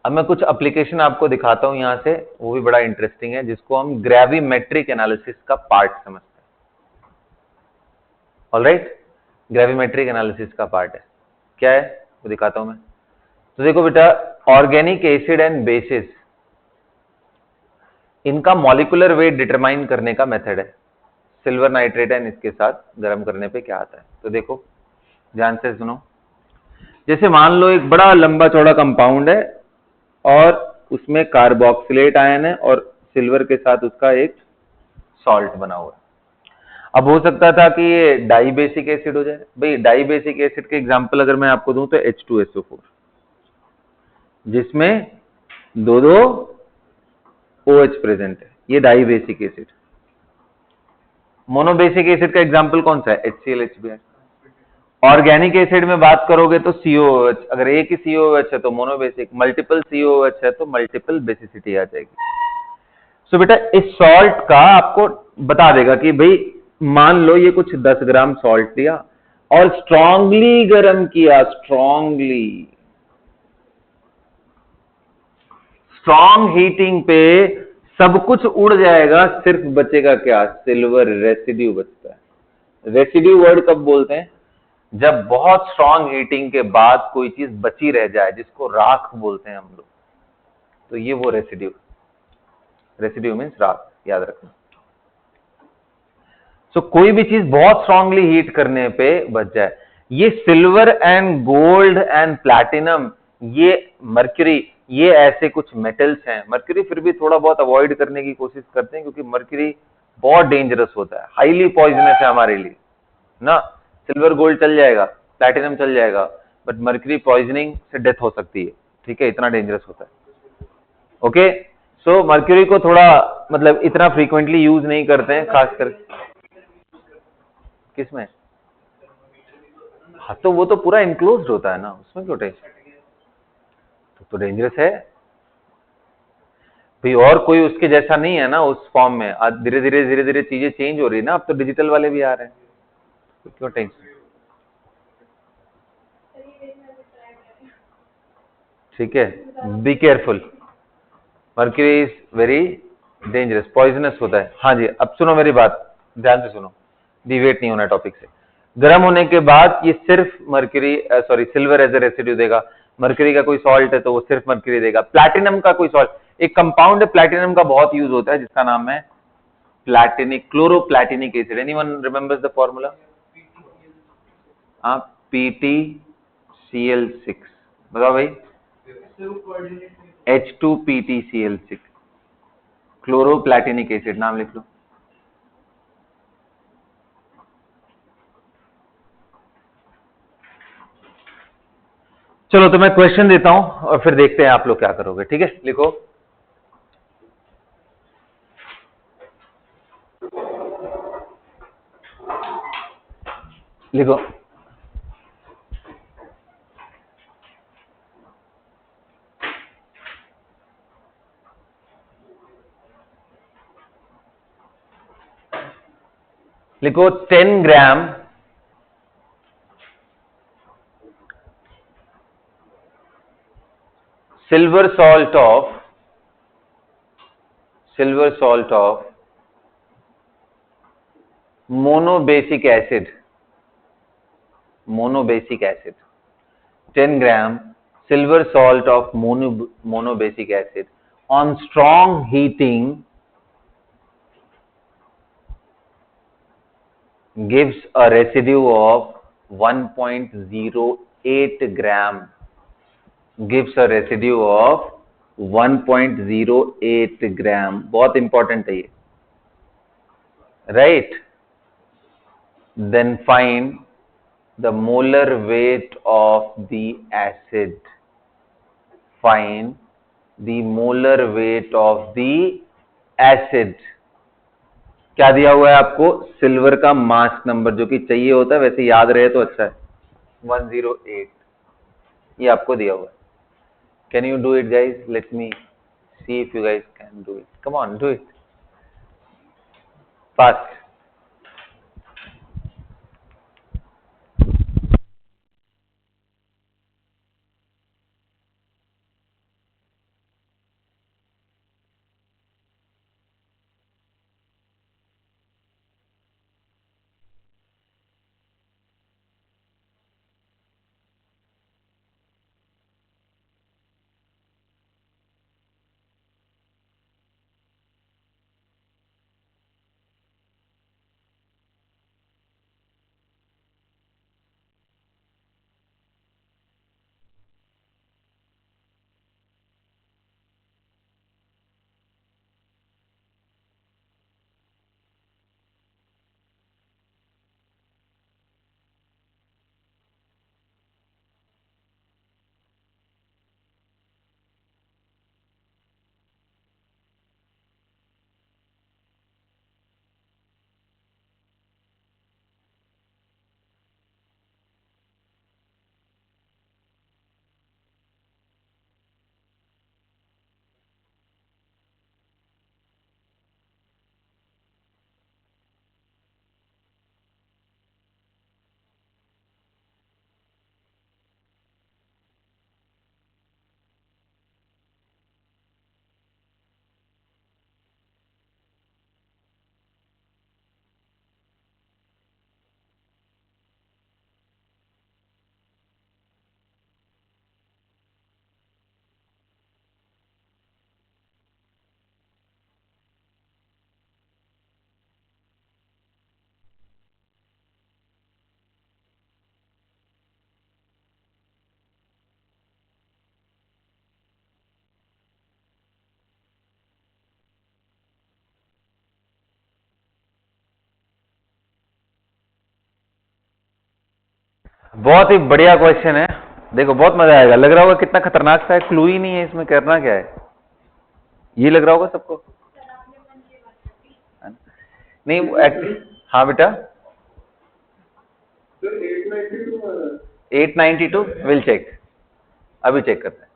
अब मैं कुछ एप्लीकेशन आपको दिखाता हूं यहां से, वो भी बड़ा इंटरेस्टिंग है, जिसको हम ग्रेविमेट्रिक एनालिसिस का पार्ट समझते हैं। ऑलराइट, ग्रेविमेट्रिक एनालिसिस का पार्ट है, क्या है वो दिखाता हूं मैं। तो देखो बेटा, ऑर्गेनिक एसिड एंड बेसिस, इनका मॉलिक्यूलर वेट डिटरमाइन करने का मेथड है। सिल्वर नाइट्रेट एंड इसके साथ गर्म करने पे क्या आता है, तो देखो ध्यान से सुनो। जैसे मान लो एक बड़ा लंबा चौड़ा कंपाउंड है और उसमें कार्बोक्सिलेट आयन है और सिल्वर के साथ उसका एक सॉल्ट बना हुआ है। अब हो सकता था कि ये डाइबेसिक एसिड हो जाए। भाई डाइबेसिक एसिड के एग्जांपल अगर मैं आपको दूं तो H2SO4, जिसमें दो OH प्रेजेंट है, ये डाइबेसिक एसिड। मोनोबेसिक एसिड का एग्जांपल कौन सा है? HCl HBr। ऑर्गेनिक एसिड में बात करोगे तो COOH, अगर एक ही COOH है तो मोनोबेसिक, मल्टीपल COOH है तो मल्टीपल बेसिसिटी आ जाएगी। सो बेटा इस सॉल्ट का आपको बता देगा कि भाई मान लो ये कुछ 10 ग्राम सॉल्ट लिया और स्ट्रांगली गर्म किया, स्ट्रॉन्ग हीटिंग पे सब कुछ उड़ जाएगा, सिर्फ बचेगा क्या? सिल्वर रेसिड्यू बचता है। रेसिड्यू वर्ड कब बोलते हैं? जब बहुत स्ट्रांग हीटिंग के बाद कोई चीज बची रह जाए, जिसको राख बोलते हैं हम लोग, तो ये वो रेसिड्यू, रेसिड्यू मीन्स राख, याद रखना। सो कोई भी चीज बहुत स्ट्रांगली हीट करने पे बच जाए। ये silver and gold and platinum, ये मर्क्यूरी, ये ऐसे कुछ मेटल्स हैं। मर्क्यूरी फिर भी थोड़ा बहुत अवॉइड करने की कोशिश करते हैं, क्योंकि मर्क्यूरी बहुत डेंजरस होता है, हाईली पॉइजनस है हमारे लिए ना। सिल्वर गोल्ड चल जाएगा, प्लैटिनम चल जाएगा, बट मर्क्यूरी पॉइजनिंग से डेथ हो सकती है, ठीक है, इतना डेंजरस होता है। ओके, सो मर्क्यूरी को थोड़ा मतलब इतना फ्रीक्वेंटली यूज नहीं करते हैं, खासकर किसमें? हाँ तो वो तो पूरा इनक्लोज्ड होता है ना, उसमें क्यों टेंशन? तो डेंजरस है भाई, और कोई उसके जैसा नहीं है ना उस फॉर्म में। आज धीरे धीरे चीजें चेंज हो रही है ना, अब तो डिजिटल वाले भी आ रहे हैं, तो क्यों टेंशन? ठीक है, be careful, mercury is very dangerous, poisonous होता है। हाँ जी, अब सुनो मेरी बात, ध्यान से सुनो, डिवेट नहीं होना टॉपिक से। गर्म होने के बाद ये सिर्फ mercury sorry silver as a residue देगा। मर्क्यूरी का कोई सॉल्ट है तो वो सिर्फ मर्क्यूरी देगा। प्लैटिनम का कोई सॉल्ट, एक कंपाउंड है प्लैटिनम का बहुत यूज होता है, जिसका नाम है platinic chloroplatinic acid. Anyone remembers the formula? हाँ, PtCl6, बताओ भाई। H2PtCl6, क्लोरोप्लैटिनिक एसिड, नाम लिख लो। चलो तो मैं क्वेश्चन देता हूं और फिर देखते हैं आप लोग क्या करोगे, ठीक है? लिखो। लिखो। लिखो 10 ग्राम silver salt of monobasic acid 10 gram silver salt of monobasic acid on strong heating gives a residue of 1.08 gram gives a residue of 1.08 gram। बहुत इंपॉर्टेंट है ये, right? Then find the molar weight of the acid. Find the molar weight of the acid. क्या दिया हुआ है आपको? Silver का mass number जो कि चाहिए होता है, वैसे याद रहे तो अच्छा है, 108 ये आपको दिया हुआ है। Can you do it guys? Let me see if you guys can do it. Come on, do it fast. बहुत ही बढ़िया क्वेश्चन है, देखो बहुत मजा आएगा। लग रहा होगा कितना खतरनाक सा है, क्लू ही नहीं है इसमें, करना क्या है ये लग रहा होगा सबको, नहीं? हाँ बेटा, 892 विल चेक, अभी चेक करते हैं।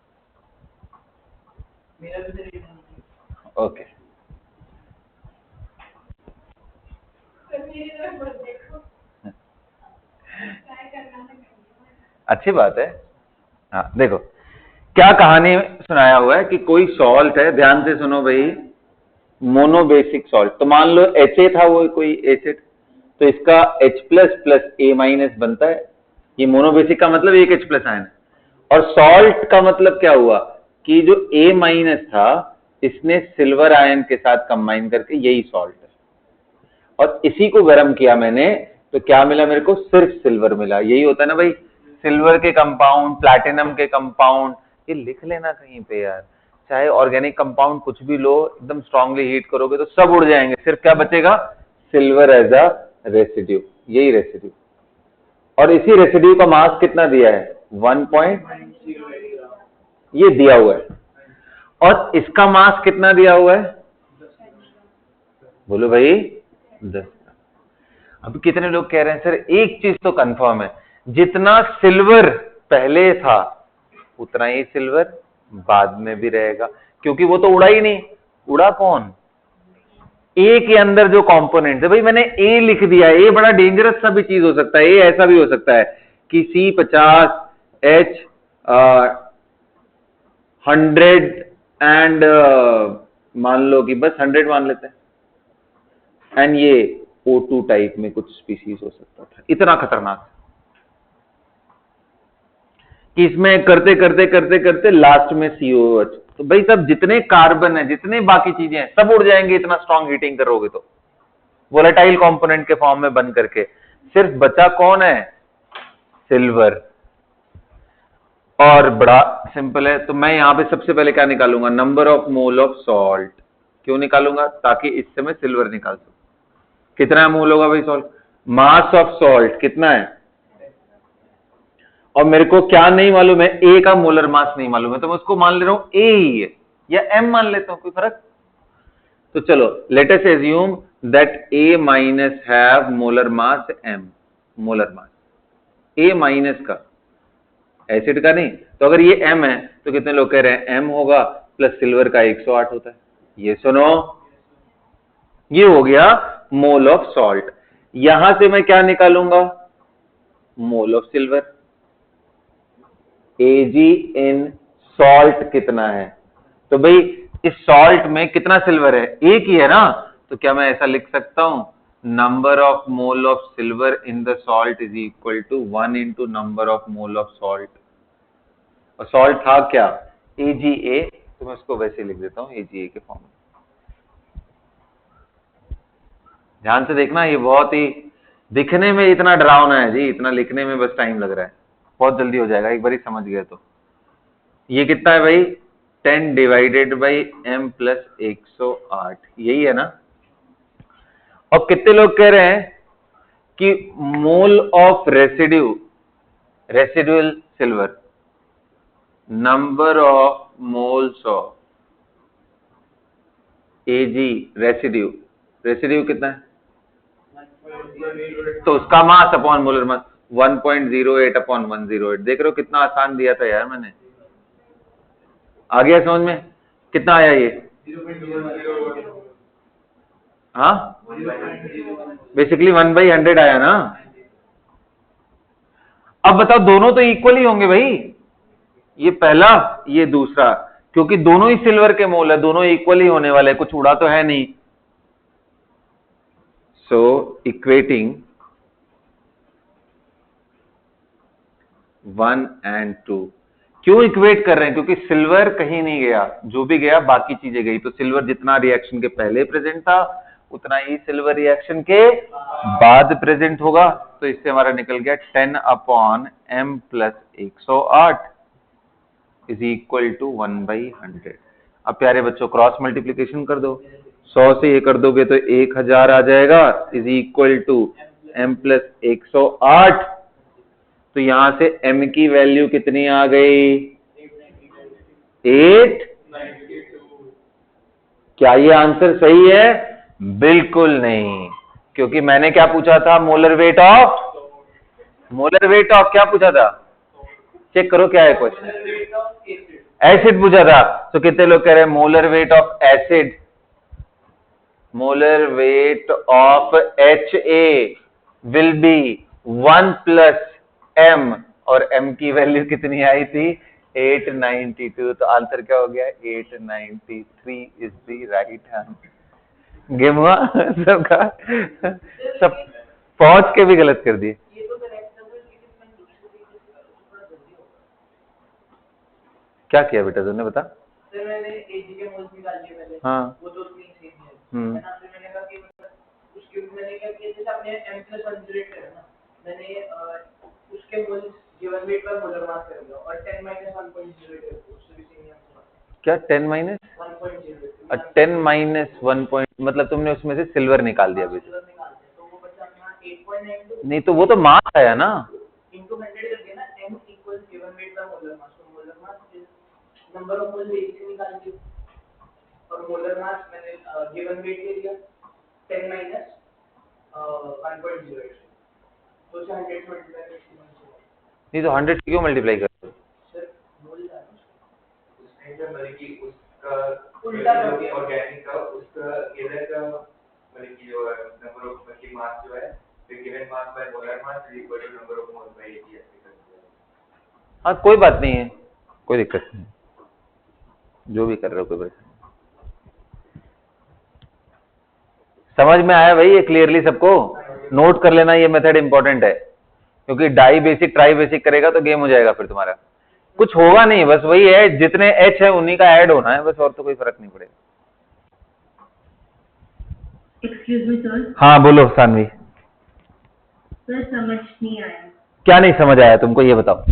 ओके अच्छी बात है। हाँ देखो क्या कहानी सुनाया हुआ है कि कोई सॉल्ट है, ध्यान से सुनो भाई, मोनोबेसिक सॉल्ट। तो मान लो Ha था वो कोई एसिड, तो इसका H प्लस A माइनस बनता है। ये मोनोबेसिक का मतलब एक H प्लस आयन है। और सॉल्ट का मतलब क्या हुआ कि जो A माइनस था इसने सिल्वर आयन के साथ कंबाइन करके, यही सॉल्ट है। और इसी को गर्म किया मैंने तो क्या मिला मेरे को? सिर्फ सिल्वर मिला। यही होता है ना भाई, सिल्वर के कंपाउंड, प्लैटिनम के कंपाउंड, ये लिख लेना कहीं पे यार। चाहे ऑर्गेनिक कंपाउंड कुछ भी लो, एकदम स्ट्रांगली हीट करोगे तो सब उड़ जाएंगे, सिर्फ क्या बचेगा? सिल्वर एज अ रेसिड्यू, यही रेसिड्यू। और इसी रेसिड्यू का मास कितना दिया है? 1.08 ये दिया हुआ है, और इसका मास कितना दिया हुआ है? बोलो भाई 10। अब कितने लोग कह रहे हैं सर एक चीज तो कंफर्म है, जितना सिल्वर पहले था उतना ही सिल्वर बाद में भी रहेगा, क्योंकि वो तो उड़ा ही नहीं। उड़ा कौन? ए के अंदर जो कंपोनेंट है। भाई मैंने ए लिख दिया, ए बड़ा डेंजरस सा भी चीज हो सकता है, ए ऐसा भी हो सकता है कि C50 H 100 एंड मान लो कि बस 100 मान लेते हैं, एंड ये O2 टाइप में कुछ स्पीसीज हो सकता था। इतना खतरनाक कि इसमें करते करते करते करते लास्ट में COH। तो भाई सब जितने कार्बन है, जितने बाकी चीजें हैं, सब उड़ जाएंगे इतना स्ट्रॉन्ग हीटिंग करोगे तो, वोलेटाइल कंपोनेंट के फॉर्म में बन करके। सिर्फ बचा कौन है? सिल्वर। और बड़ा सिंपल है, तो मैं यहां पे सबसे पहले क्या निकालूंगा? Number of mole of salt. क्यों निकालूंगा? ताकि इससे मैं सिल्वर निकाल सकूं। कितना मोल होगा भाई सॉल्ट? मास ऑफ सॉल्ट कितना है? और मेरे को क्या नहीं मालूम है? ए का मोलर मास नहीं मालूम है, तो मैं उसको मान ले रहा हूं ए ही है, या एम मान लेता हूं, कोई फर्क? तो चलो let us assume that A minus have molar mass M. Molar mass A minus का, एसिड का नहीं। तो अगर ये एम है तो कितने लोग कह रहे हैं एम होगा प्लस सिल्वर का 108 होता है। ये सुनो, ये हो गया मोल ऑफ सॉल्ट। यहां से मैं क्या निकालूंगा? मोल of silver. Ag in salt कितना है? तो भाई इस सॉल्ट में कितना सिल्वर है? एक ही है ना, तो क्या मैं ऐसा लिख सकता हूं? Number of mole of silver in the salt is equal to 1 into number of mole of salt. और सॉल्ट था क्या? AgA, तो मैं उसको वैसे लिख देता हूं AgA के फॉर्म में। ध्यान से देखना, ये बहुत ही दिखने में इतना डरावना है जी, इतना लिखने में बस टाइम लग रहा है, बहुत जल्दी हो जाएगा एक बार ही समझ गए तो। ये कितना है भाई? 10 डिवाइडेड बाई m प्लस 108, यही है ना? अब कितने लोग कह रहे हैं कि mole of residual silver, number of moles of Ag residue कितना है? तो उसका mass upon molar mass 1.08 upon 108। देख रहे हो कितना आसान दिया था यार मैंने। आ गया समझ में? कितना आया ये? हाँ बेसिकली 1/100 आया ना। अब बताओ, दोनों तो इक्वल ही होंगे भाई, ये पहला ये दूसरा, क्योंकि दोनों ही सिल्वर के मोल है, दोनों इक्वल ही होने वाले, कुछ उड़ा तो है नहीं। सो इक्वेटिंग 1 and 2। क्यों इक्वेट कर रहे हैं? क्योंकि सिल्वर कहीं नहीं गया, जो भी गया बाकी चीजें गई। तो सिल्वर जितना रिएक्शन के पहले प्रेजेंट था उतना ही सिल्वर रिएक्शन के बाद प्रेजेंट होगा। तो इससे हमारा निकल गया 10 upon m plus 108 is equal to 1/100। अब प्यारे बच्चों क्रॉस मल्टीप्लीकेशन कर दो, 100 से ये कर दोगे तो 1000 आ जाएगा, is equal to m plus 108। तो यहां से m की वैल्यू कितनी आ गई? 892। क्या ये आंसर सही है? बिल्कुल नहीं, क्योंकि मैंने क्या पूछा था? मोलर वेट ऑफ क्या पूछा था? चेक करो क्या है क्वेश्चन। एसिड पूछा था। तो कितने लोग कह रहे हैं molar weight of acid? Molar weight of HA will be 1 plus m, और m की वैल्यू कितनी आई थी? 892। तो आंसर क्या हो गया? 893 is the right answer. Game हुआ सबका, सब पहुंच के भी गलत कर दिए। क्या किया बेटा तुमने, बता? सर मैंने Ag के मोल्स निकाल लिए पहले। हाँ। वो तो स्क्रीन सेम है ना। फिर मैंने कहा कि उसके मैंने क्या किया, जैसे आपने m प्लस 108 करा ना, मैंने उसके मोल्स गिवन वेट पर मोलर मास कर दिया, और 10 माइनस 1.08 उससे भी सेम आंसर। क्या 10 माइनस 1.08? 10 माइनस 1 मतलब तुमने उसमें से सिल्वर निकाल दिया बेटा। तो वो बचा अपना 8.92 नहीं तो वो तो मास आया ना, into 100 कर दिया ना, m equals given weight by molar mass। तो molar mass is number of moles एक से निकाल दिए और मोलर मास मैंने गिवन वेट ले लिया 10 माइनस 1.08 तो 100 से मल्टीप्लाई करके नहीं तो 100 से क्यों मल्टीप्लाई करते हो? सर मोल था उसमें जो मतलब कि उसका उल्टा कर दिया। ऑर्गेनिक का उसका इधर का मतलब कि जो नंबर ऑफ मतलब मास जो है फिर given mass by molar mass is equal to number of moles by eighty ऐसे कर दिया। हाँ कोई बात नहीं है, कोई दिक्कत नहीं, जो भी कर रहे हो कोई बात नहीं। समझ में आया भाई ये क्लियरली सबको? नोट कर लेना, ये मेथड इंपॉर्टेंट है क्योंकि डाई बेसिक ट्राई बेसिक करेगा तो गेम हो जाएगा फिर तुम्हारा। कुछ होगा नहीं, बस वही है, जितने एच है उन्हीं का ऐड होना है बस, और तो कोई फर्क नहीं पड़ेगा। Excuse me sir. हाँ बोलो सानवी। सर समझ नहीं आया। क्या नहीं समझ आया तुमको, ये बताओ।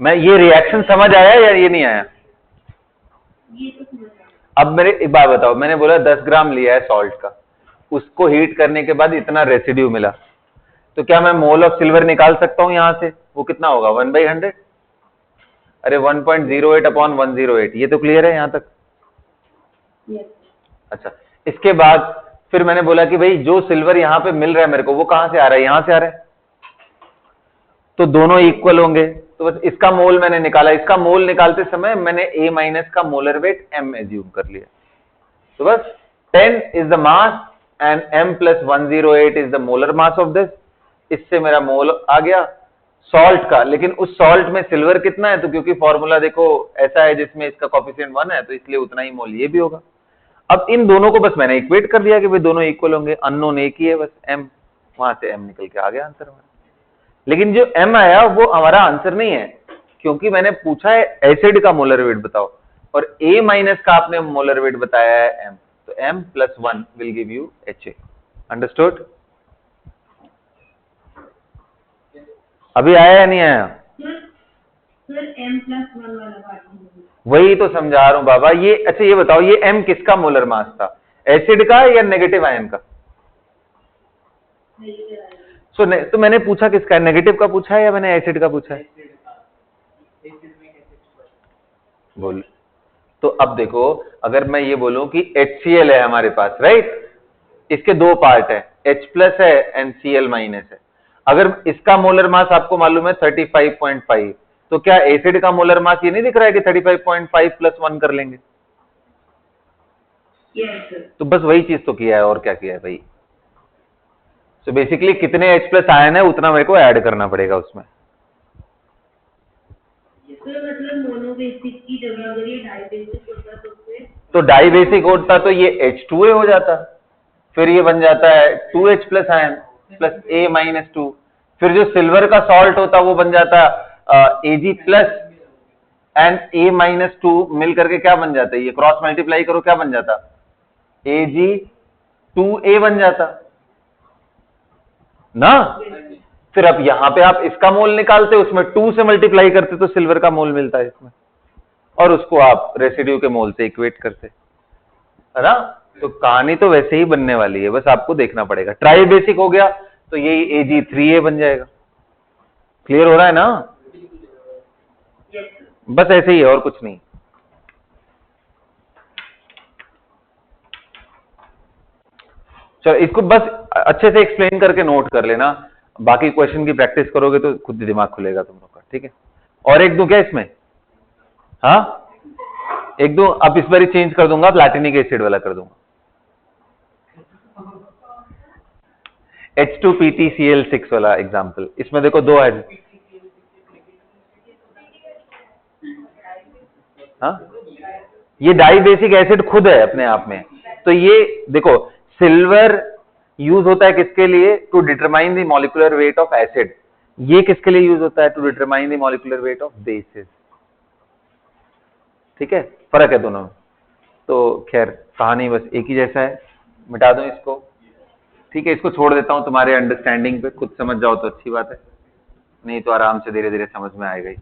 मैं ये रिएक्शन समझ आया या ये नहीं आया? ये तो समझ आया। अब मेरे एक बात बताओ, मैंने बोला 10 ग्राम लिया है सॉल्ट का, उसको हीट करने के बाद इतना रेसिड्यू मिला, तो क्या मैं मोल ऑफ सिल्वर निकाल सकता हूं यहां से? वो कितना होगा 1/100? अरे 1.08 अपॉन 108, ये तो क्लियर है यहां तक? यस। अच्छा, इसके बाद फिर मैंने बोला कि भाई जो सिल्वर यहां पे मिल रहा है मेरे को वो कहां से आ रहा है? यहां से आ रहा है, तो दोनों इक्वल होंगे, तो बस इसका मोल मैंने निकाला। इसका मोल निकालते समय मैंने A माइनस का मोलर वेट M एज्यूम कर लिया, तो बस 10 is the mass and M plus 108 is the molar mass of this. इससे मेरा मोल आ गया सॉल्ट का, लेकिन उस सॉल्ट में सिल्वर कितना है? तो क्योंकि फॉर्मूला देखो ऐसा है जिसमें इसका कोफिशिएंट 1 है, तो इसलिए उतना ही मोल ये भी होगा। अब इन दोनों को बस मैंने इक्वेट कर दिया कि भाई दोनों इक्वल होंगे, अननोन एक ही है बस M, वहां से M निकल के आ गया आंसर हमारा। लेकिन जो M आया वो हमारा आंसर नहीं है, क्योंकि मैंने पूछा है एसिड का मोलर वेट बताओ और A माइनस का आपने मोलर वेट बताया है M, तो M plus 1 will give you HA। Understood? अभी आया या नहीं आया? सर M+1 वाला बात नहीं। वही तो समझा रहा हूं बाबा। ये अच्छा ये बताओ, ये M किसका मोलर मास था, एसिड का या नेगेटिव आयन का? तो मैंने पूछा किसका, नेगेटिव का पूछा है या मैंने एसिड का पूछा है? बोल। तो अब देखो, अगर मैं ये बोलूं कि HCl है हमारे पास, राइट, इसके दो पार्ट है, H प्लस है एंड Cl माइनस है। अगर इसका मोलर मास आपको मालूम है 35.5, तो क्या एसिड का मोलर मास ये नहीं दिख रहा है कि 35.5 प्लस 1 कर लेंगे? Yes sir. तो बस वही चीज तो किया है, और क्या किया है भाई। तो बेसिकली कितने H प्लस आयन है उतना मेरे को ऐड करना पड़ेगा उसमें। सर मतलब मोनोबेसिक की जगह अगर ये डाइबेसिक होता तो फिर? तो डाई बेसिक होता तो ये H2A हो जाता, फिर ये बन जाता है 2H plus ion plus A minus 2, फिर जो सिल्वर का सॉल्ट होता वो बन जाता Ag plus and A minus 2 मिल करके क्या बन जाता है, ये क्रॉस मल्टीप्लाई करो क्या बन जाता, Ag2A बन जाता ना। फिर अब यहां पे आप इसका मोल निकालते, उसमें 2 से मल्टीप्लाई करते तो सिल्वर का मोल मिलता है इसमें, और उसको आप रेसिड्यू के मोल से इक्वेट करते, है ना। तो कहानी तो वैसे ही बनने वाली है, बस आपको देखना पड़ेगा। ट्राई बेसिक हो गया तो यही Ag3A बन जाएगा। क्लियर हो रहा है ना? यस। बस ऐसे ही है और कुछ नहीं। चलो इसको बस अच्छे से एक्सप्लेन करके नोट कर लेना, बाकी क्वेश्चन की प्रैक्टिस करोगे तो खुद ही दिमाग खुलेगा तुम लोग का, ठीक है। और एक दूं क्या इसमें? हाँ एक दो, अब इस बार चेंज कर दूंगा, प्लैटिनिक एसिड वाला कर दूंगा, H2PtCl6 वाला एग्जाम्पल। इसमें देखो दो है, हाँ ये डाई बेसिक एसिड खुद है अपने आप में। तो ये देखो सिल्वर यूज होता है किसके लिए? To determine the molecular weight of acid. ये किसके लिए यूज होता है? To determine the molecular weight of bases. ठीक है, फर्क है दोनों में। तो खैर कहानी बस एक ही जैसा है, मिटा दो इसको, ठीक है। इसको छोड़ देता हूं तुम्हारे अंडरस्टैंडिंग पे, खुद समझ जाओ तो अच्छी बात है, नहीं तो आराम से धीरे धीरे समझ में आएगा ही।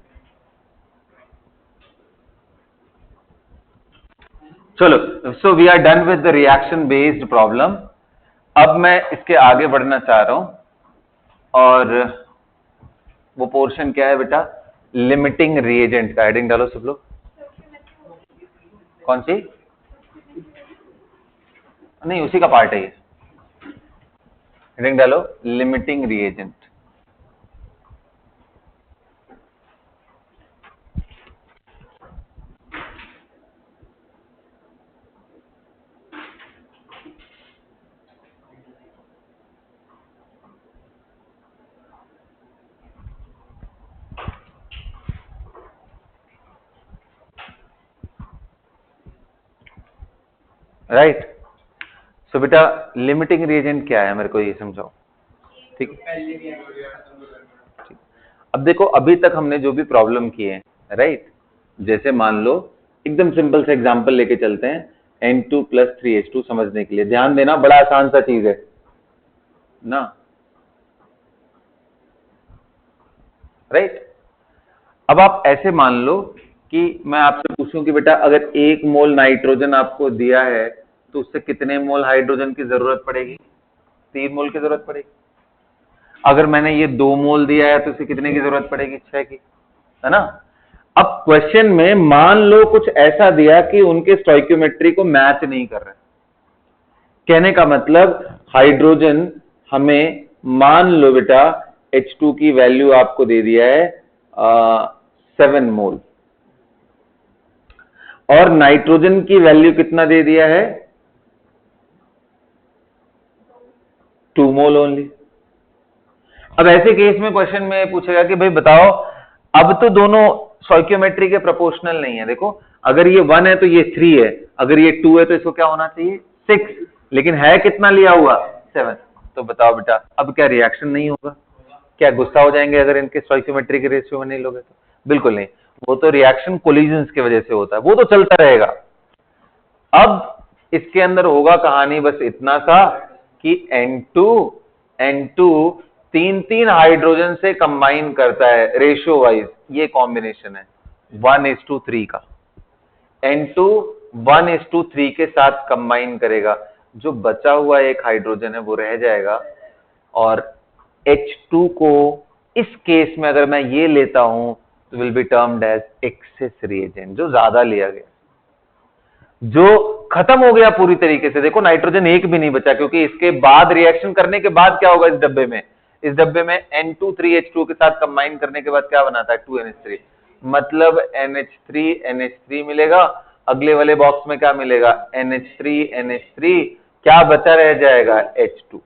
चलो, so we are done with the reaction based problem. अब मैं इसके आगे बढ़ना चाह रहा हूं, और वो पोर्शन क्या है बेटा? लिमिटिंग रिएजेंट का। हेडिंग डालो सब लोग, कौन सी? नहीं, उसी का पार्ट है ये। हेडिंग डालो लिमिटिंग रिएजेंट। राइट। सो बेटा लिमिटिंग रिएजेंट क्या है, मेरे को ये समझाओ। ठीक। अब देखो, अभी तक हमने जो भी प्रॉब्लम किए हैं, राइट, जैसे मान लो एकदम सिंपल से एग्जांपल लेके चलते हैं, N2 + 3H2 समझने के लिए। ध्यान देना, बड़ा आसान सा चीज है ना, राइट। अब आप ऐसे मान लो कि मैं आपसे पूछूं कि बेटा अगर 1 मोल नाइट्रोजन आपको दिया है तो उससे कितने मोल हाइड्रोजन की जरूरत पड़ेगी? 3 मोल की जरूरत पड़ेगी। अगर मैंने ये 2 मोल दिया है तो इसे कितने की जरूरत पड़ेगी? 6 की, है ना। अब क्वेश्चन में मान लो कुछ ऐसा दिया कि उनके स्टोइकियोमेट्री को मैच नहीं कर रहा। कहने का मतलब हाइड्रोजन हमें, मान लो बेटा H2 की वैल्यू आपको दे दिया है 7 मोल, और नाइट्रोजन की वैल्यू कितना दे दिया है? 2 मोल ओनली। अब ऐसे केस में क्वेश्चन में पूछेगा कि भाई बताओ, अब तो दोनों स्टोइकियोमेट्री के प्रोपोर्शनल नहीं है। देखो, अगर ये 1 है तो ये 3 है, अगर ये 2 है तो इसको क्या होना चाहिए? 6, लेकिन है कितना लिया हुआ? 7। तो बताओ बेटा, अब क्या रिएक्शन नहीं होगा? क्या गुस्सा हो जाएंगे अगर इनके स्टोइकियोमेट्री के रेशियो में नहीं लोगे तो? बिल्कुल नहीं, वो तो रिएक्शन कोलिजन्स की वजह से होता है, वो तो चलता रहेगा। अब इसके अंदर होगा कहानी बस इतना सा कि N2 तीन हाइड्रोजन से कंबाइन करता है रेशियो वाइज। ये कॉम्बिनेशन है 1:3 का। N2 1:3 के साथ कंबाइन करेगा, जो बचा हुआ एक हाइड्रोजन है वो रह जाएगा, और H2 को इस केस में अगर मैं ये लेता हूं तो will be termed as excess reagent, जो ज्यादा लिया गया, जो खत्म हो गया पूरी तरीके से। देखो, नाइट्रोजन एक भी नहीं बचा, क्योंकि इसके बाद रिएक्शन करने के बाद क्या होगा इस डब्बे में N2 3H2 के साथ कंबाइन करने के बाद क्या बनाता है? 2NH3, मतलब NH3 मिलेगा। अगले वाले बॉक्स में क्या मिलेगा? NH3, क्या बचा रह जाएगा? H2।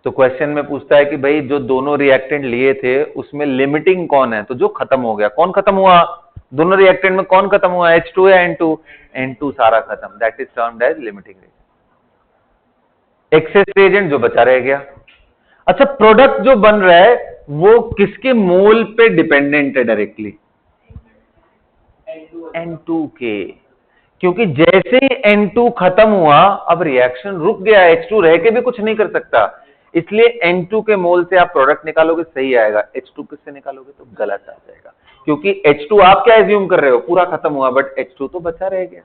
तो क्वेश्चन में पूछता है कि भाई जो दोनों रिएक्टेंट लिए थे उसमें लिमिटिंग कौन है? तो जो खत्म हो गया, कौन खत्म हुआ? दोनों रिएक्टेंट में कौन खत्म हुआ? H2 या N2? N2 सारा खत्म, that is termed as limiting reagent. Excess reagent जो बचा रह गया। अच्छा, प्रोडक्ट जो बन रहा है वो किसके मोल पे डिपेंडेंट है? डायरेक्टली N2 के, क्योंकि जैसे ही N2 खत्म हुआ अब रिएक्शन रुक गया, H2 रह के भी कुछ नहीं कर सकता, इसलिए N2 के मोल से आप प्रोडक्ट निकालोगे सही आएगा, H2 किससे निकालोगे तो गलत आ जाएगा, क्योंकि H2 आप क्या एज्यूम कर रहे हो? पूरा खत्म हुआ, बट H2 तो बचा रह गया,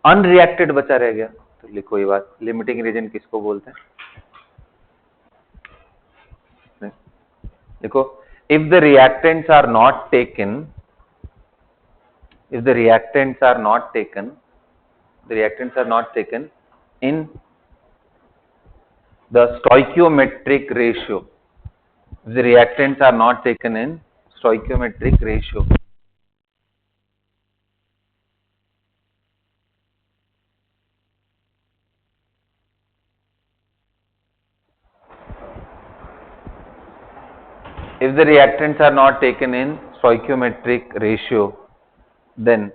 अनरिएक्टेड बचा रह गया। तो लिखो ये बात, लिमिटिंग रिएजेंट किसको बोलते हैं? देखो, if the reactants are not taken in the stoichiometric ratio, if the reactants are not taken in stoichiometric ratio, if the reactants are not taken in stoichiometric ratio, then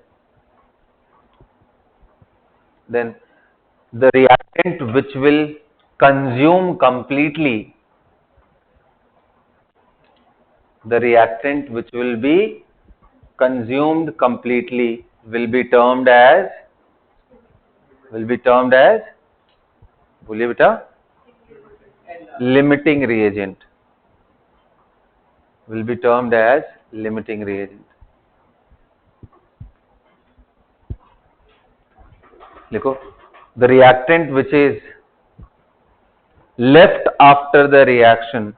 the reactant which will consume completely, the reactant which will be consumed completely will be termed as बोलिए बेटा, limiting reagent, will be termed as limiting reagent. देखो, the reactant which is left after the reaction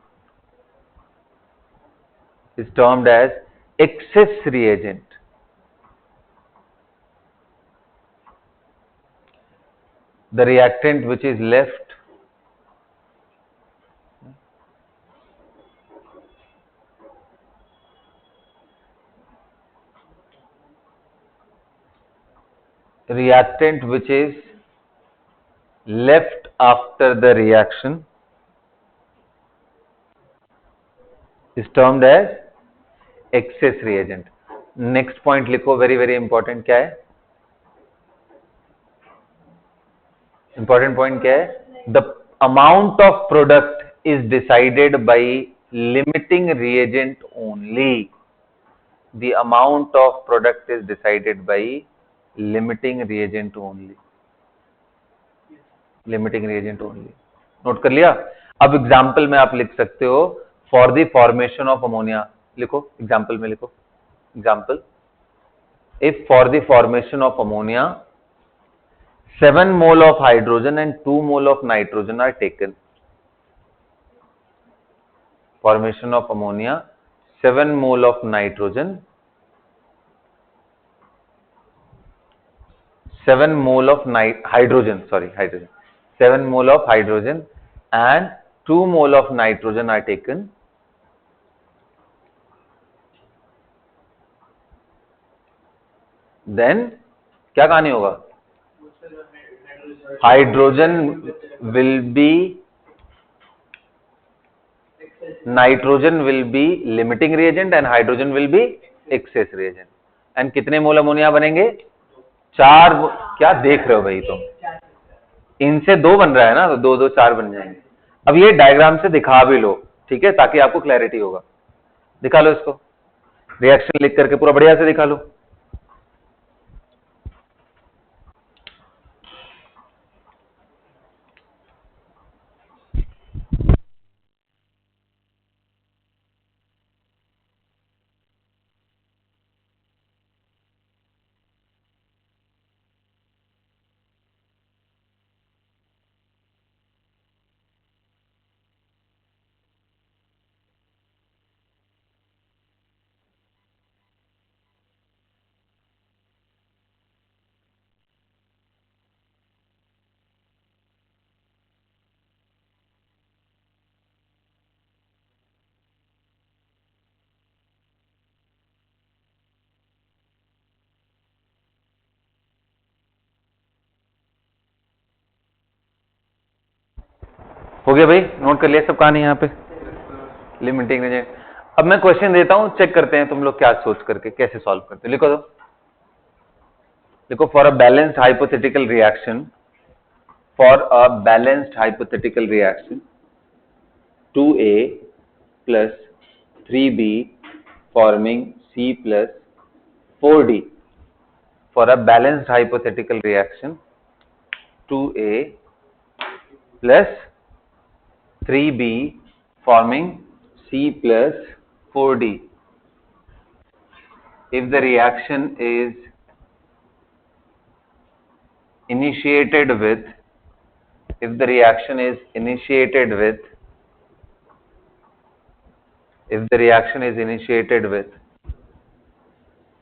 is termed as excess reagent. the reactant which is left after the reaction is termed as excess reagent. Next point लिखो, very very important. क्या है important point? क्या है? The amount of product is decided by limiting reagent only. The amount of product is decided by limiting reagent only. Limiting reagent only, note कर लिया? अब example में आप लिख सकते हो for the formation of ammonia. लिखो एग्जाम्पल में, लिखो example. If for the formation of ammonia 7 mole of hydrogen and 2 mole of nitrogen are taken. Formation of ammonia, 7 mole of nitrogen, 7 mole of hydrogen, 7 mole of hydrogen and 2 mole of nitrogen are taken. Then क्या कहानी होगा? Hydrogen will be, nitrogen will be limiting reagent and hydrogen will be excess reagent. And कितने मोल ammonia बनेंगे? 4। क्या देख रहे हो भाई तुम? इनसे 2 बन रहा है ना, तो 2 2 4 बन जाएंगे। अब ये डायग्राम से दिखा भी लो, ठीक है, ताकि आपको क्लैरिटी होगा। दिखा लो इसको, रिएक्शन लिख करके पूरा बढ़िया से दिखा लो। हो गया भाई? नोट कर लिया सब कहानी यहाँ पे, लिमिटिंग रिएजेंट। अब मैं क्वेश्चन देता हूं, चेक करते हैं तुम लोग क्या सोच करके कैसे सॉल्व करते हो। लिखो तो, लिखो for a balanced hypothetical reaction, for a balanced hypothetical reaction 2A plus 3B forming C plus 4D. For a balanced hypothetical reaction 2A plus 3B forming C plus 4D. If the reaction is initiated with, if the reaction is initiated with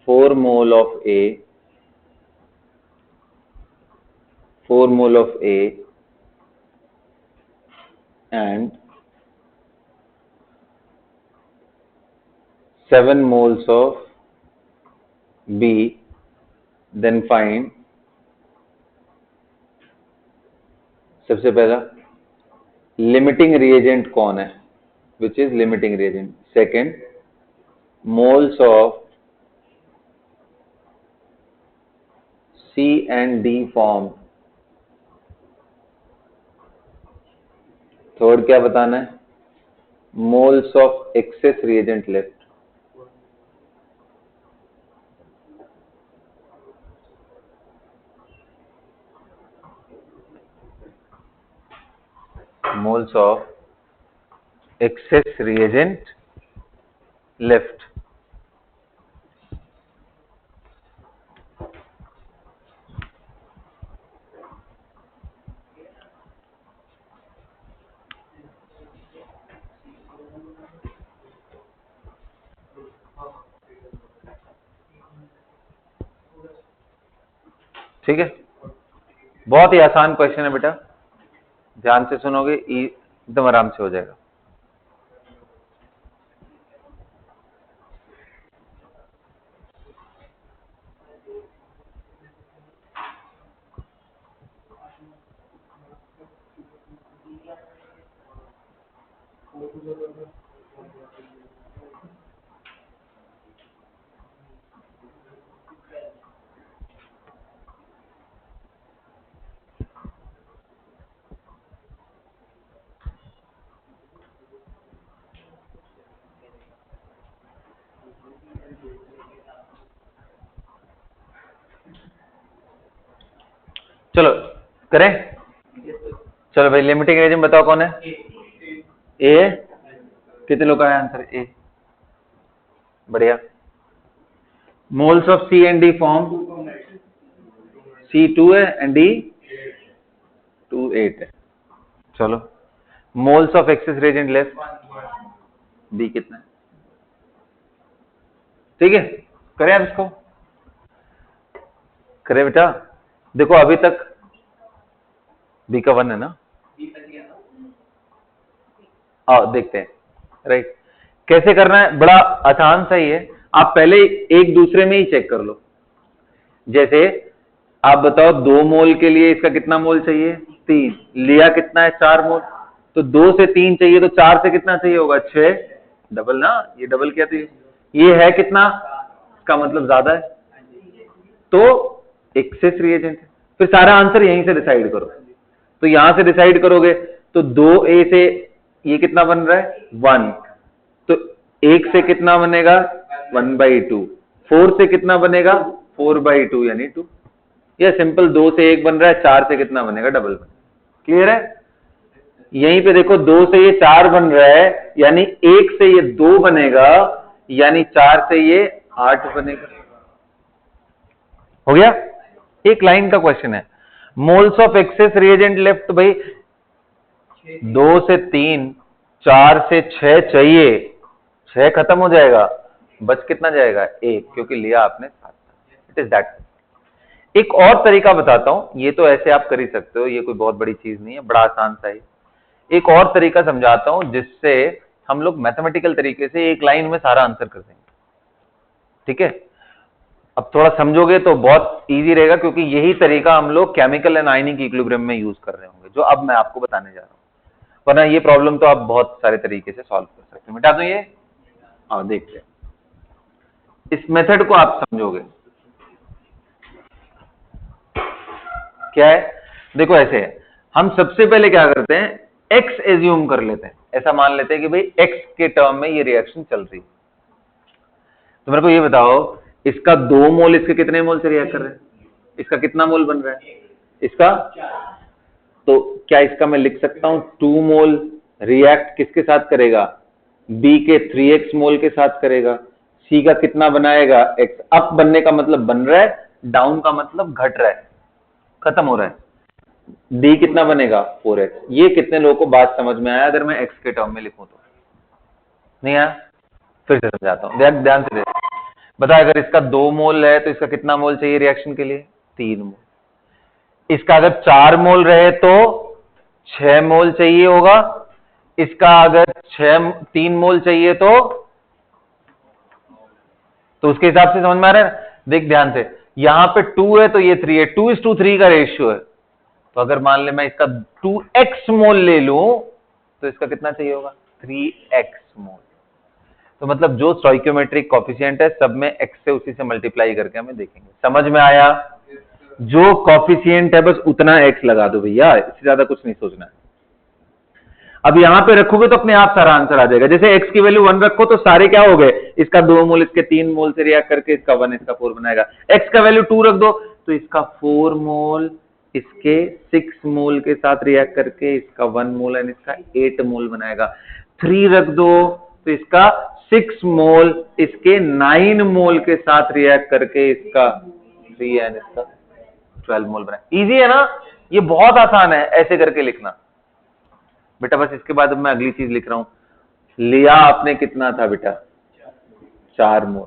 4 mole of A, 4 mole of A and 7 moles of B, then find, सबसे पहला limiting reagent कौन है, which is limiting reagent. Second, moles of C and D form. Third क्या बताना है? moles of excess reagent left. moles of excess reagent left. ठीक है, बहुत ही आसान क्वेश्चन है बेटा, ध्यान से सुनोगे एकदम आराम से हो जाएगा। चलो करें, चलो भाई लिमिटिंग एजेंट बताओ कौन है? ए। कितने लोग का है आंसर? ए। बढ़िया। Moles of C and D form C2 है एंड D 2 8 है। चलो moles of excess reagent left B कितना है? ठीक है, करें आप इसको, करें बेटा। देखो अभी तक B का 1 है ना, आओ देखते हैं। राइट, कैसे करना है? बड़ा आसान सा ही है, आप पहले एक दूसरे में ही चेक कर लो। जैसे आप बताओ 2 मोल के लिए इसका कितना मोल चाहिए? 3। लिया कितना है? 4 मोल। तो 2 से 3 चाहिए तो 4 से कितना चाहिए होगा? 6। डबल ना, ये डबल क्या थी? ये है कितना? इसका मतलब ज्यादा है, तो एक्सेस रिएजेंट है। फिर सारा आंसर यहीं से डिसाइड करो। तो यहां से डिसाइड करोगे तो 2A से ये कितना बन रहा है? 1। तो 1 से कितना बनेगा? 1/2। 4 से कितना बनेगा? 4/2 यानी 2। यह सिंपल 2 से 1 बन रहा है, 4 से कितना बनेगा? डबल बनेगा। क्लियर है? यहीं पे देखो 2 से ये 4 बन रहा है, यानी 1 से ये 2 बनेगा, यानी 4 से ये 8 बनेगा। हो गया? एक लाइन का क्वेश्चन है। Moles of excess reagent left भाई 2 से 3, 4 से 6 चाहिए, 6 खत्म हो जाएगा, बच कितना जाएगा? 1, क्योंकि लिया आपने 7। It is that. एक और तरीका बताता हूं, ये तो ऐसे आप कर ही सकते हो, ये कोई बहुत बड़ी चीज नहीं है, बड़ा आसान सा है। एक और तरीका समझाता हूं जिससे हम लोग मैथमेटिकल तरीके से एक लाइन में सारा आंसर कर देंगे। ठीक है, अब थोड़ा समझोगे तो बहुत इजी रहेगा, क्योंकि यही तरीका हम लोग केमिकल एंड आयनिक इक्विलिब्रियम में यूज कर रहे होंगे, जो अब मैं आपको बताने जा रहा हूं। वरना ये प्रॉब्लम तो आप बहुत सारे तरीके से सॉल्व कर सकते हो। मिटा दूं ये? हाँ, देखते हैं इस मेथड को आप समझोगे क्या है। देखो ऐसे है, हम सबसे पहले क्या करते हैं, x एज्यूम कर लेते हैं। ऐसा मान लेते हैं कि भाई x के टर्म में ये रिएक्शन चल रही है। तो मेरे को ये बताओ, इसका 2 मोल इसके कितने मोल से रिएक्ट कर रहे हैं? इसका कितना मोल बन रहा है? इसका, तो क्या इसका मैं लिख सकता हूं 2 मोल रिएक्ट किसके साथ करेगा? B के 3x मोल के साथ करेगा। C का कितना बनाएगा? x। अप बनने का मतलब बन रहा है, डाउन का मतलब घट रहा है, खत्म हो रहा है। D कितना बनेगा? 4x। ये कितने लोगों को बात समझ में आया अगर मैं x के टर्म में लिखूं तो? नहीं आया? फिर से समझाता हूं, ध्यान से देखो। बता, अगर इसका 2 मोल है तो इसका कितना मोल चाहिए रिएक्शन के लिए? 3 मोल। इसका अगर 4 मोल रहे तो 6 मोल चाहिए होगा। इसका अगर 3 मोल चाहिए तो उसके हिसाब से समझ में आ रहा है? देख ध्यान से, यहां पे 2 है तो ये 3 है, 2:3 का रेशियो है। तो अगर मान ले मैं इसका 2x मोल ले लूं तो इसका कितना चाहिए होगा? 3x मोल। तो मतलब जो स्टोइकियोमेट्रिक कॉफिशिएंट है सब में x से उसी से मल्टीप्लाई करके हमें देखेंगे। समझ में आया? जो कॉफिशिएंट है बस उतना x लगा दो भैया, इससे ज्यादा कुछ नहीं सोचना है। अब यहां पे रखोगे तो अपने आप सारा आंसर आ जाएगा। जैसे x की वैल्यू 1 रखो तो सारे क्या हो गए? इसका 2 मोल इसके 3 मोल से रिएक्ट करके इसका 1 इसका 4 बनाएगा। x का वैल्यू 2 रख दो तो इसका 4 मोल इसके 6 मोल के साथ रिएक्ट करके इसका 1 मोल एंड इसका 8 मोल बनाएगा। 3 रख दो तो इसका 6 मोल इसके 9 मोल के साथ रिएक्ट करके इसका 3 एंड इसका 12 मोल बनाएगा। इजी है ना? ये बहुत आसान है ऐसे करके लिखना बेटा। बस इसके बाद अब मैं अगली चीज लिख रहा हूं। लिया आपने कितना था बेटा? 4 मोल।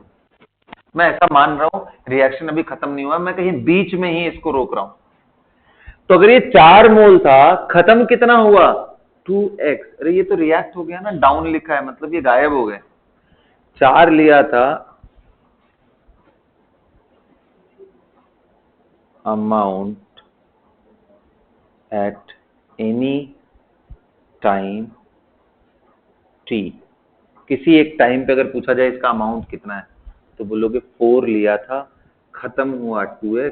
मैं ऐसा मान रहा हूं रिएक्शन अभी खत्म नहीं हुआ, मैं कहीं बीच में ही इसको रोक रहा हूं। तो अगर ये 4 मोल था, खत्म कितना हुआ 2x। अरे ये तो रिएक्ट हो गया ना, डाउन लिखा है मतलब ये गायब हो गए। 4 लिया था, amount at any time t, किसी एक टाइम पे अगर पूछा जाए इसका अमाउंट कितना है तो बोलोगे 4 लिया था, खत्म हुआ 2x,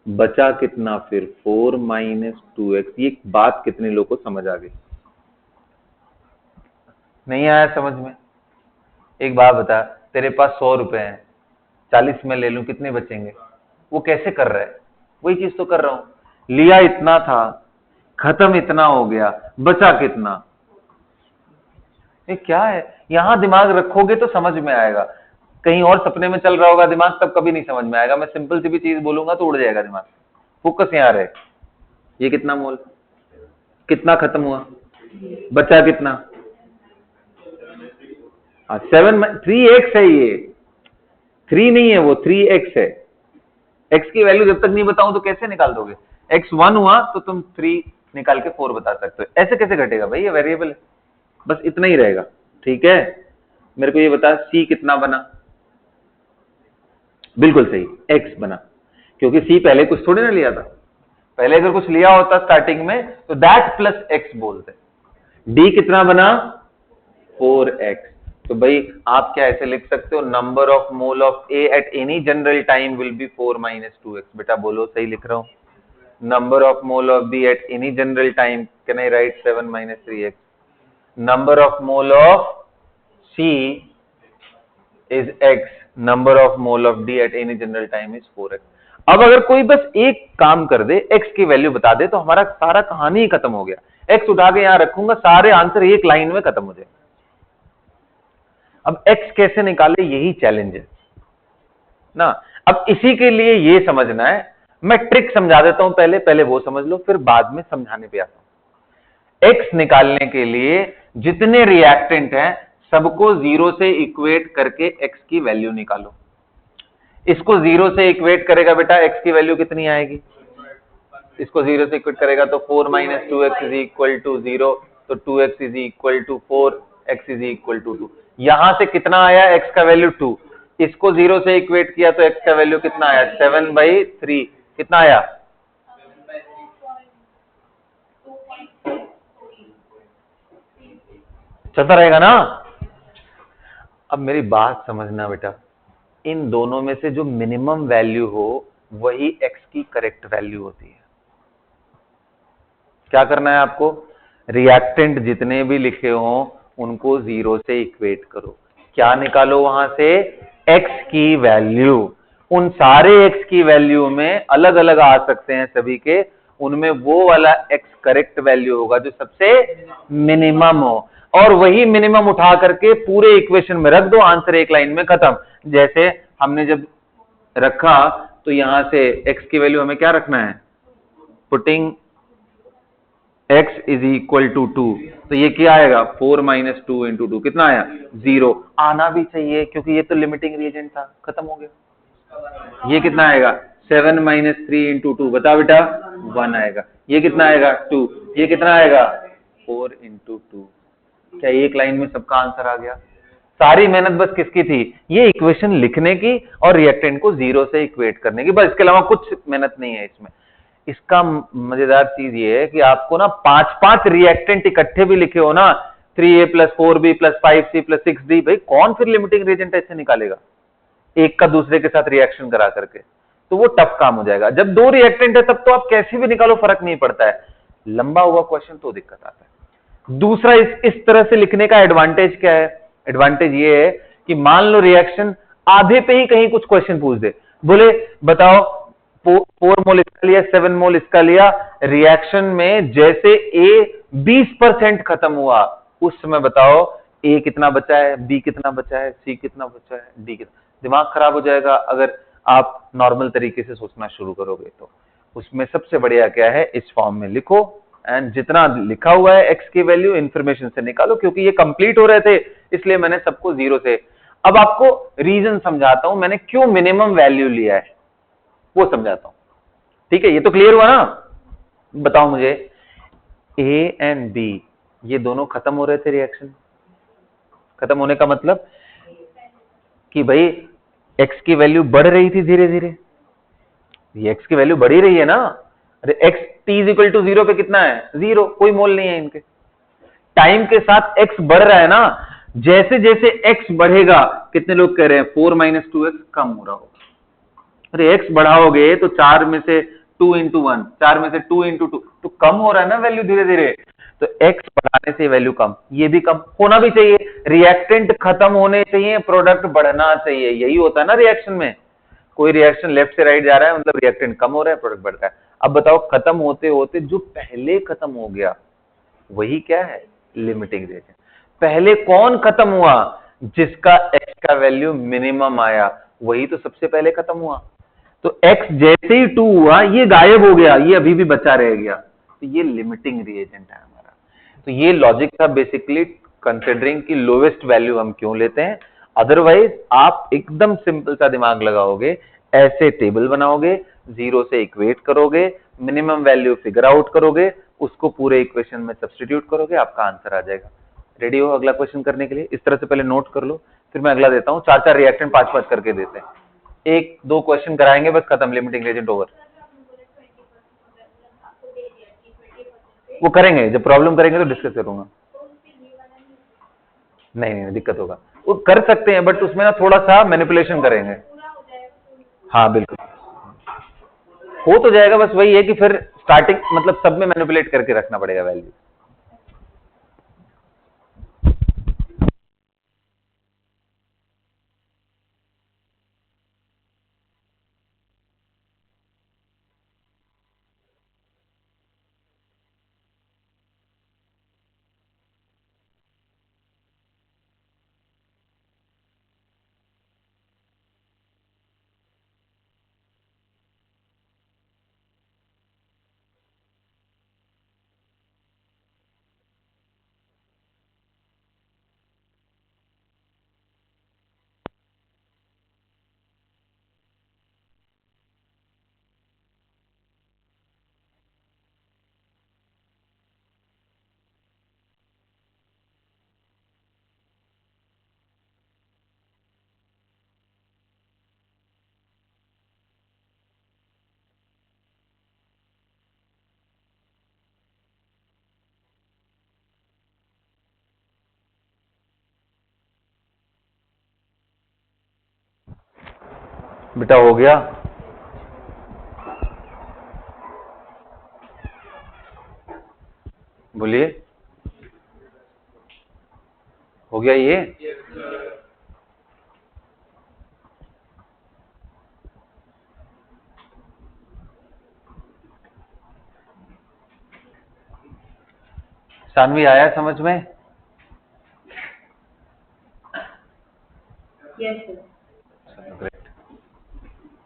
बचा कितना फिर 4 माइनस 2x। ये बात कितने लोगों को समझ आ गई? नहीं आया समझ में? एक बात बता, तेरे पास 100 रुपए हैं, 40 में ले लूं कितने बचेंगे? वो कैसे कर रहा है? वही चीज तो कर रहा हूं। लिया इतना था, खत्म इतना हो गया, बचा कितना? ये क्या है? यहां दिमाग रखोगे तो समझ में आएगा, कहीं और सपने में चल रहा होगा दिमाग तब कभी नहीं समझ में आएगा। मैं सिंपल सी भी चीज बोलूंगा तो उड़ जाएगा दिमाग। फोकस यहां रहे। ये कितना मोल, कितना खत्म हुआ, बचा कितना? 3x है ये, 3 नहीं है वो, 3x है। x की वैल्यू जब तक नहीं बताऊं तो कैसे निकाल दोगे? x 1 हुआ तो तुम 3 निकाल के 4 बता सकते हो। ऐसे कैसे घटेगा भाई? ये वेरिएबल है, बस इतना ही रहेगा। ठीक है, मेरे को ये बता c कितना बना? बिल्कुल सही, x बना, क्योंकि c पहले कुछ थोड़ी ना लिया था। पहले अगर कुछ लिया होता स्टार्टिंग में तो दैट प्लस x बोलते। d कितना बना? 4x। तो भाई आप क्या ऐसे लिख सकते हो, number of mole of A at any general time will be 4 minus 2x। बेटा बोलो सही लिख रहा हूं? Number of mole of B at any general time, can I right 7 minus 3x? Number of mole of C is x, number of mole of D at any general time is 4x। अब अगर कोई बस एक काम कर दे, x की value बता दे, तो हमारा सारा कहानी ही खत्म हो गया। x उठा के यहां रखूंगा, सारे आंसर एक लाइन में खत्म हो जाए। अब x कैसे निकाले, यही चैलेंज है ना। अब इसी के लिए ये समझना है, मैं ट्रिक समझा देता हूं, पहले वो समझ लो, फिर बाद में समझाने पे आता हूं। x निकालने के लिए जितने रिएक्टेंट हैं सबको 0 से इक्वेट करके x की वैल्यू निकालो। इसको 0 से इक्वेट करेगा बेटा, x की वैल्यू कितनी आएगी? इसको 0 से इक्वेट करेगा तो 4 minus 2x is equal to 0, तो 2x is equal to 4, x is equal to 2। यहां से कितना आया? x का वैल्यू 2। इसको 0 से इक्वेट किया तो x का वैल्यू कितना आया? 7/3। कितना आया? चलता रहेगा ना। अब मेरी बात समझना बेटा, इन दोनों में से जो मिनिमम वैल्यू हो वही x की करेक्ट वैल्यू होती है। क्या करना है आपको? रिएक्टेंट जितने भी लिखे हो उनको 0 से इक्वेट करो। क्या निकालो वहां से? x की वैल्यू। उन सारे x की वैल्यू में अलग अलग आ सकते हैं सभी के, उनमें वो वाला x करेक्ट वैल्यू होगा जो सबसे मिनिमम हो, और वही मिनिमम उठा करके पूरे इक्वेशन में रख दो, आंसर एक लाइन में खत्म। जैसे हमने जब रखा तो यहां से x की वैल्यू हमें क्या रखना है? Putting x is equal to 2, तो ये क्या आएगा? 4 माइनस 2 इंटू 2, कितना आया? 0। आना भी चाहिए क्योंकि ये तो लिमिटिंग रिएजेंट था, खत्म हो गया। ये कितना आएगा? 7 माइनस 3 इंटू 2, बता बेटा 1 आएगा। ये कितना आएगा? 2। ये कितना आएगा? 4 इंटू 2। क्या एक लाइन में सबका आंसर आ गया? सारी मेहनत बस किसकी थी? ये इक्वेशन लिखने की और रिएक्टेंट को 0 से इक्वेट करने की, बस। इसके अलावा कुछ मेहनत नहीं है इसमें। इसका मजेदार चीज ये है कि आपको ना 5-5 रिएक्टेंट इकट्ठे भी लिखे हो ना, 3a + 4b + 5c + 6d, भाई कौन फिर लिमिटिंग रिएजेंट ऐसे निकालेगा एक का दूसरे के साथ रिएक्शन करा करके? तो वो टफ काम हो जाएगा। जब 2 रिएक्टेंट है तब तो आप कैसे भी निकालो, फर्क नहीं पड़ता है। लंबा हुआ क्वेश्चन तो दिक्कत आता है। दूसरा, इस तरह से लिखने का एडवांटेज क्या है? एडवांटेज ये है कि मान लो रिएक्शन आधे पे ही कहीं कुछ क्वेश्चन पूछ दे, बोले बताओ 4 मोल इसका लिया, 7 मोल इसका लिया, रिएक्शन में जैसे A 20% खत्म हुआ, उस समय बताओ A कितना बचा है, B कितना बचा है, C कितना बचा है, D कितना। दिमाग खराब हो जाएगा अगर आप नॉर्मल तरीके से सोचना शुरू करोगे तो। उसमें सबसे बढ़िया क्या है, इस फॉर्म में लिखो एंड जितना लिखा हुआ है x की वैल्यू इंफॉर्मेशन से निकालो। क्योंकि ये कंप्लीट हो रहे थे इसलिए मैंने सबको 0 से। अब आपको रीजन समझाता हूं मैंने क्यों मिनिमम वैल्यू लिया है, वो समझाता हूं। ठीक है, ये तो क्लियर हुआ ना? बताओ मुझे, ए एंड बी ये दोनों खत्म हो रहे थे रिएक्शन। खत्म होने का मतलब कि भाई एक्स की वैल्यू बढ़ रही थी धीरे धीरे, ये एक्स की वैल्यू बढ़ ही रही है ना। अरे x t is equal to 0 पे कितना है, 0, कोई मोल नहीं है इनके। टाइम के साथ एक्स बढ़ रहा है ना, जैसे जैसे एक्स बढ़ेगा, कितने लोग कह रहे हैं 4 - 2x कम हो रहा होगा। अरे एक्स बढ़ाओगे तो 4 में से 2 इंटू 1, 4 में से 2 इंटू 2, तो कम हो रहा है ना वैल्यू धीरे धीरे। तो एक्स बढ़ाने से वैल्यू कम, ये भी कम होना भी चाहिए। रिएक्टेंट खत्म होने चाहिए, प्रोडक्ट बढ़ना चाहिए, यही होता है ना रिएक्शन में। कोई रिएक्शन लेफ्ट से राइट जा रहा है मतलब रिएक्टेंट कम हो रहा है, प्रोडक्ट बढ़ रहा है। अब बताओ खत्म होते होते जो पहले खत्म हो गया वही क्या है, लिमिटिंग रिएजेंट। पहले कौन खत्म हुआ, जिसका एक्स का वैल्यू मिनिमम आया, वही तो सबसे पहले खत्म हुआ। तो एक्स जैसे ही 2 हुआ ये गायब हो गया, ये अभी भी बचा रह गया, तो ये लिमिटिंग रिएजेंट है हमारा। तो ये लॉजिक था बेसिकली, कंसिडरिंग कि लोवेस्ट वैल्यू हम क्यों लेते हैं। अदरवाइज आप एकदम सिंपल सा दिमाग लगाओगे, ऐसे टेबल बनाओगे, 0 से इक्वेट करोगे, मिनिमम वैल्यू फिगर आउट करोगे, उसको पूरे इक्वेशन में सब्स्टिट्यूट करोगे, आपका आंसर आ जाएगा। रेडी हो अगला क्वेश्चन करने के लिए? इस तरह से पहले नोट कर लो, फिर मैं अगला देता हूं। 4-4 रिएक्टेंट 5-5 करके देते हैं, 1-2 क्वेश्चन कराएंगे बस, खत्म, लिमिटिंग रिएजेंट ओवर। वो करेंगे जब प्रॉब्लम करेंगे तो डिस्कस करूंगा। नहीं नहीं दिक्कत होगा, वो कर सकते हैं बट उसमें ना थोड़ा सा मैनिपुलेशन करेंगे। हाँ बिल्कुल हो तो जाएगा, बस वही है कि फिर स्टार्टिंग मतलब सब में मैनिपुलेट करके रखना पड़ेगा वैल्यू। बेटा हो गया, बोलिए हो गया ये? सानवी आया समझ में? Yes sir.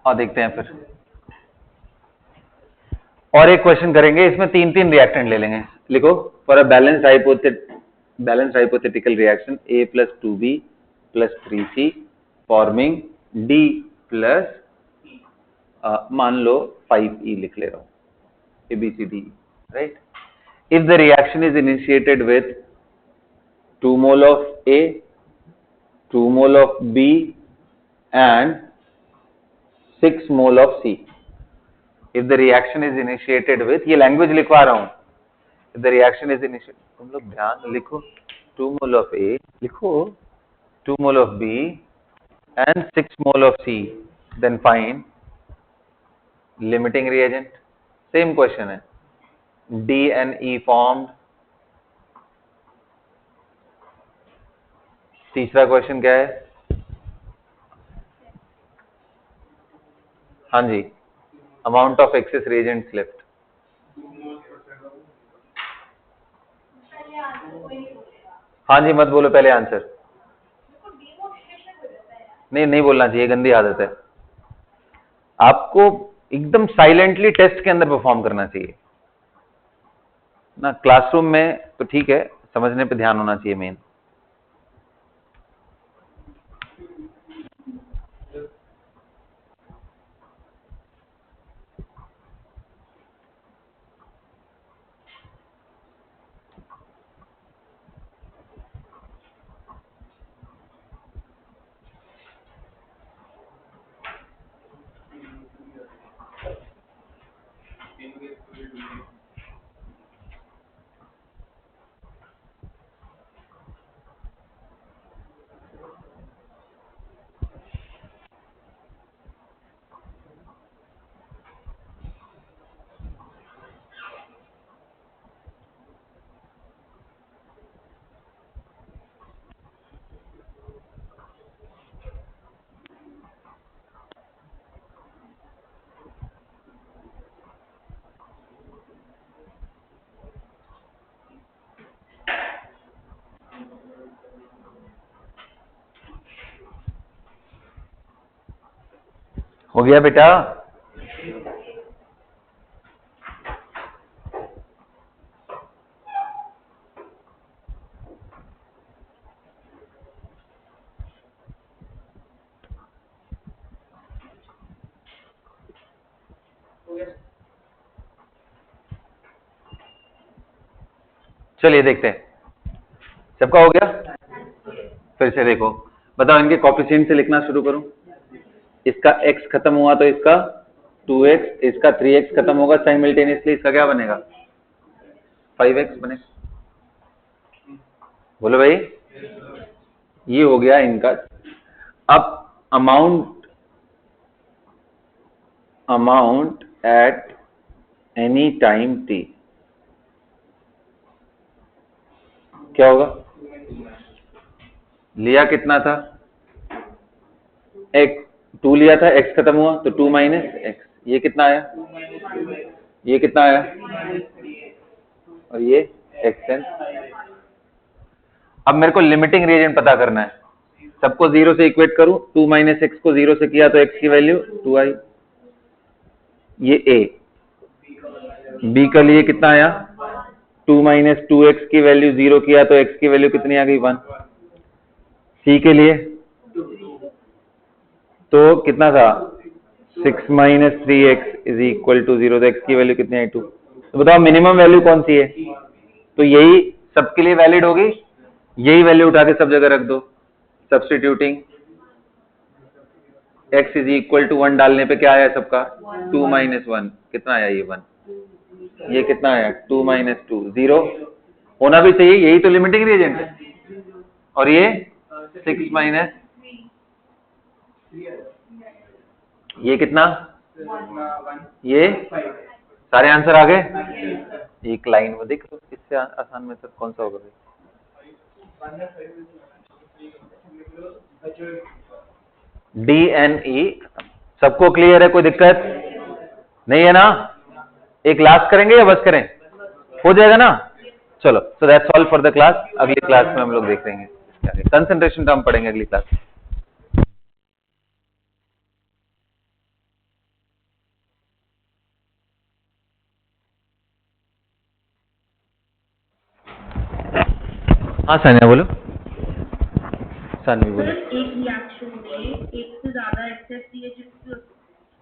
हाँ देखते हैं फिर, और एक क्वेश्चन करेंगे, इसमें 3-3 रिएक्टेंट ले लेंगे। लिखो, for a balanced hypothetical reaction A + 2B + 3C forming D + मान लो 5E लिख ले रहा हूं, ABCD, right. If the reaction is initiated with 2 mole of A, 2 mole of B and 6 mole of C, if the reaction is initiated with, ये language लिखवा रहा हूं, if the reaction is initiated, तुम लोग ध्यान लिखो, 2 मोल ऑफ A लिखो, 2 mole of B and 6 mole of C, then find limiting reagent। Same question है, D and E formed। तीसरा क्वेश्चन क्या है? हाँ जी, amount of excess reagents left. हाँ जी मत बोलो पहले आंसर, नहीं नहीं बोलना चाहिए, गंदी आदत है। आपको एकदम साइलेंटली टेस्ट के अंदर परफॉर्म करना चाहिए ना, क्लासरूम में तो ठीक है, समझने पे ध्यान होना चाहिए मेन। हो गया बेटा? चलिए देखते हैं, सबका हो गया? फिर से देखो, बताओ इनके कोफिशिएंट से लिखना शुरू करूं। इसका x खत्म हुआ तो इसका 2x, इसका 3x खत्म होगा साइमल्टेनियसली, इसका क्या बनेगा? 5x बनेगा। बोलो भाई, ये हो गया इनका। अब amount at any time t क्या होगा? लिया कितना था? x 2 लिया था, x खत्म हुआ तो 2 माइनस x, ये कितना आया? ये कितना आया? और ये xn। अब मेरे को लिमिटिंग रीजन पता करना है, सबको 0 से इक्वेट करूं, 2 माइनस x को 0 से किया तो x की वैल्यू 2 आई। ये a, b के लिए कितना आया? 2 माइनस 2x की वैल्यू 0 किया तो x की वैल्यू कितनी आ गई? 1। c के लिए तो कितना था? 6 minus 3x is equal to 0, तो x की वैल्यू कितनी आई? 2। तो बताओ मिनिमम वैल्यू कौन सी है? तो यही सबके लिए वैलिड होगी, यही वैल्यू उठा के सब जगह रख दो। Substituting x is equal to 1 डालने पे क्या आया सबका? 2 माइनस 1, कितना आया? ये 1। ये कितना आया? 2 माइनस 2, 0 होना भी चाहिए, यही तो लिमिटिंग रीजन है। और ये 6 माइनस, ये कितना? ये सारे आंसर आ गए एक लाइन में। देख लो इससे आसान मेथड कौन सा होगा? DNE। सबको क्लियर है? कोई दिक्कत नहीं है ना? एक लास्ट करेंगे या बस करें? हो जाएगा ना? चलो, so that's all for the class. अगली क्लास में हम लोग देख लेंगे, कंसंट्रेशन टर्म पढ़ेंगे अगली क्लास में। हाँ सानिया बोलो। सानवी बोलो। एक रिएक्शन में एक से ज्यादा एक्सेस रिएजेंट्स।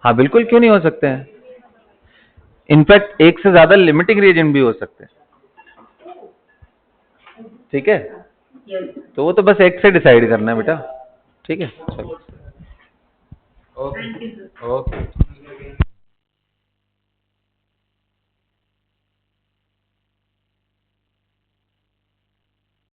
हाँ बिल्कुल, क्यों नहीं हो सकते हैं? इनफैक्ट एक से ज्यादा लिमिटिंग रिएजेंट भी हो सकते हैं। ठीक है, तो वो तो बस एक से डिसाइड करना है बेटा। ठीक है, चलो थैंक यू सर। ओके।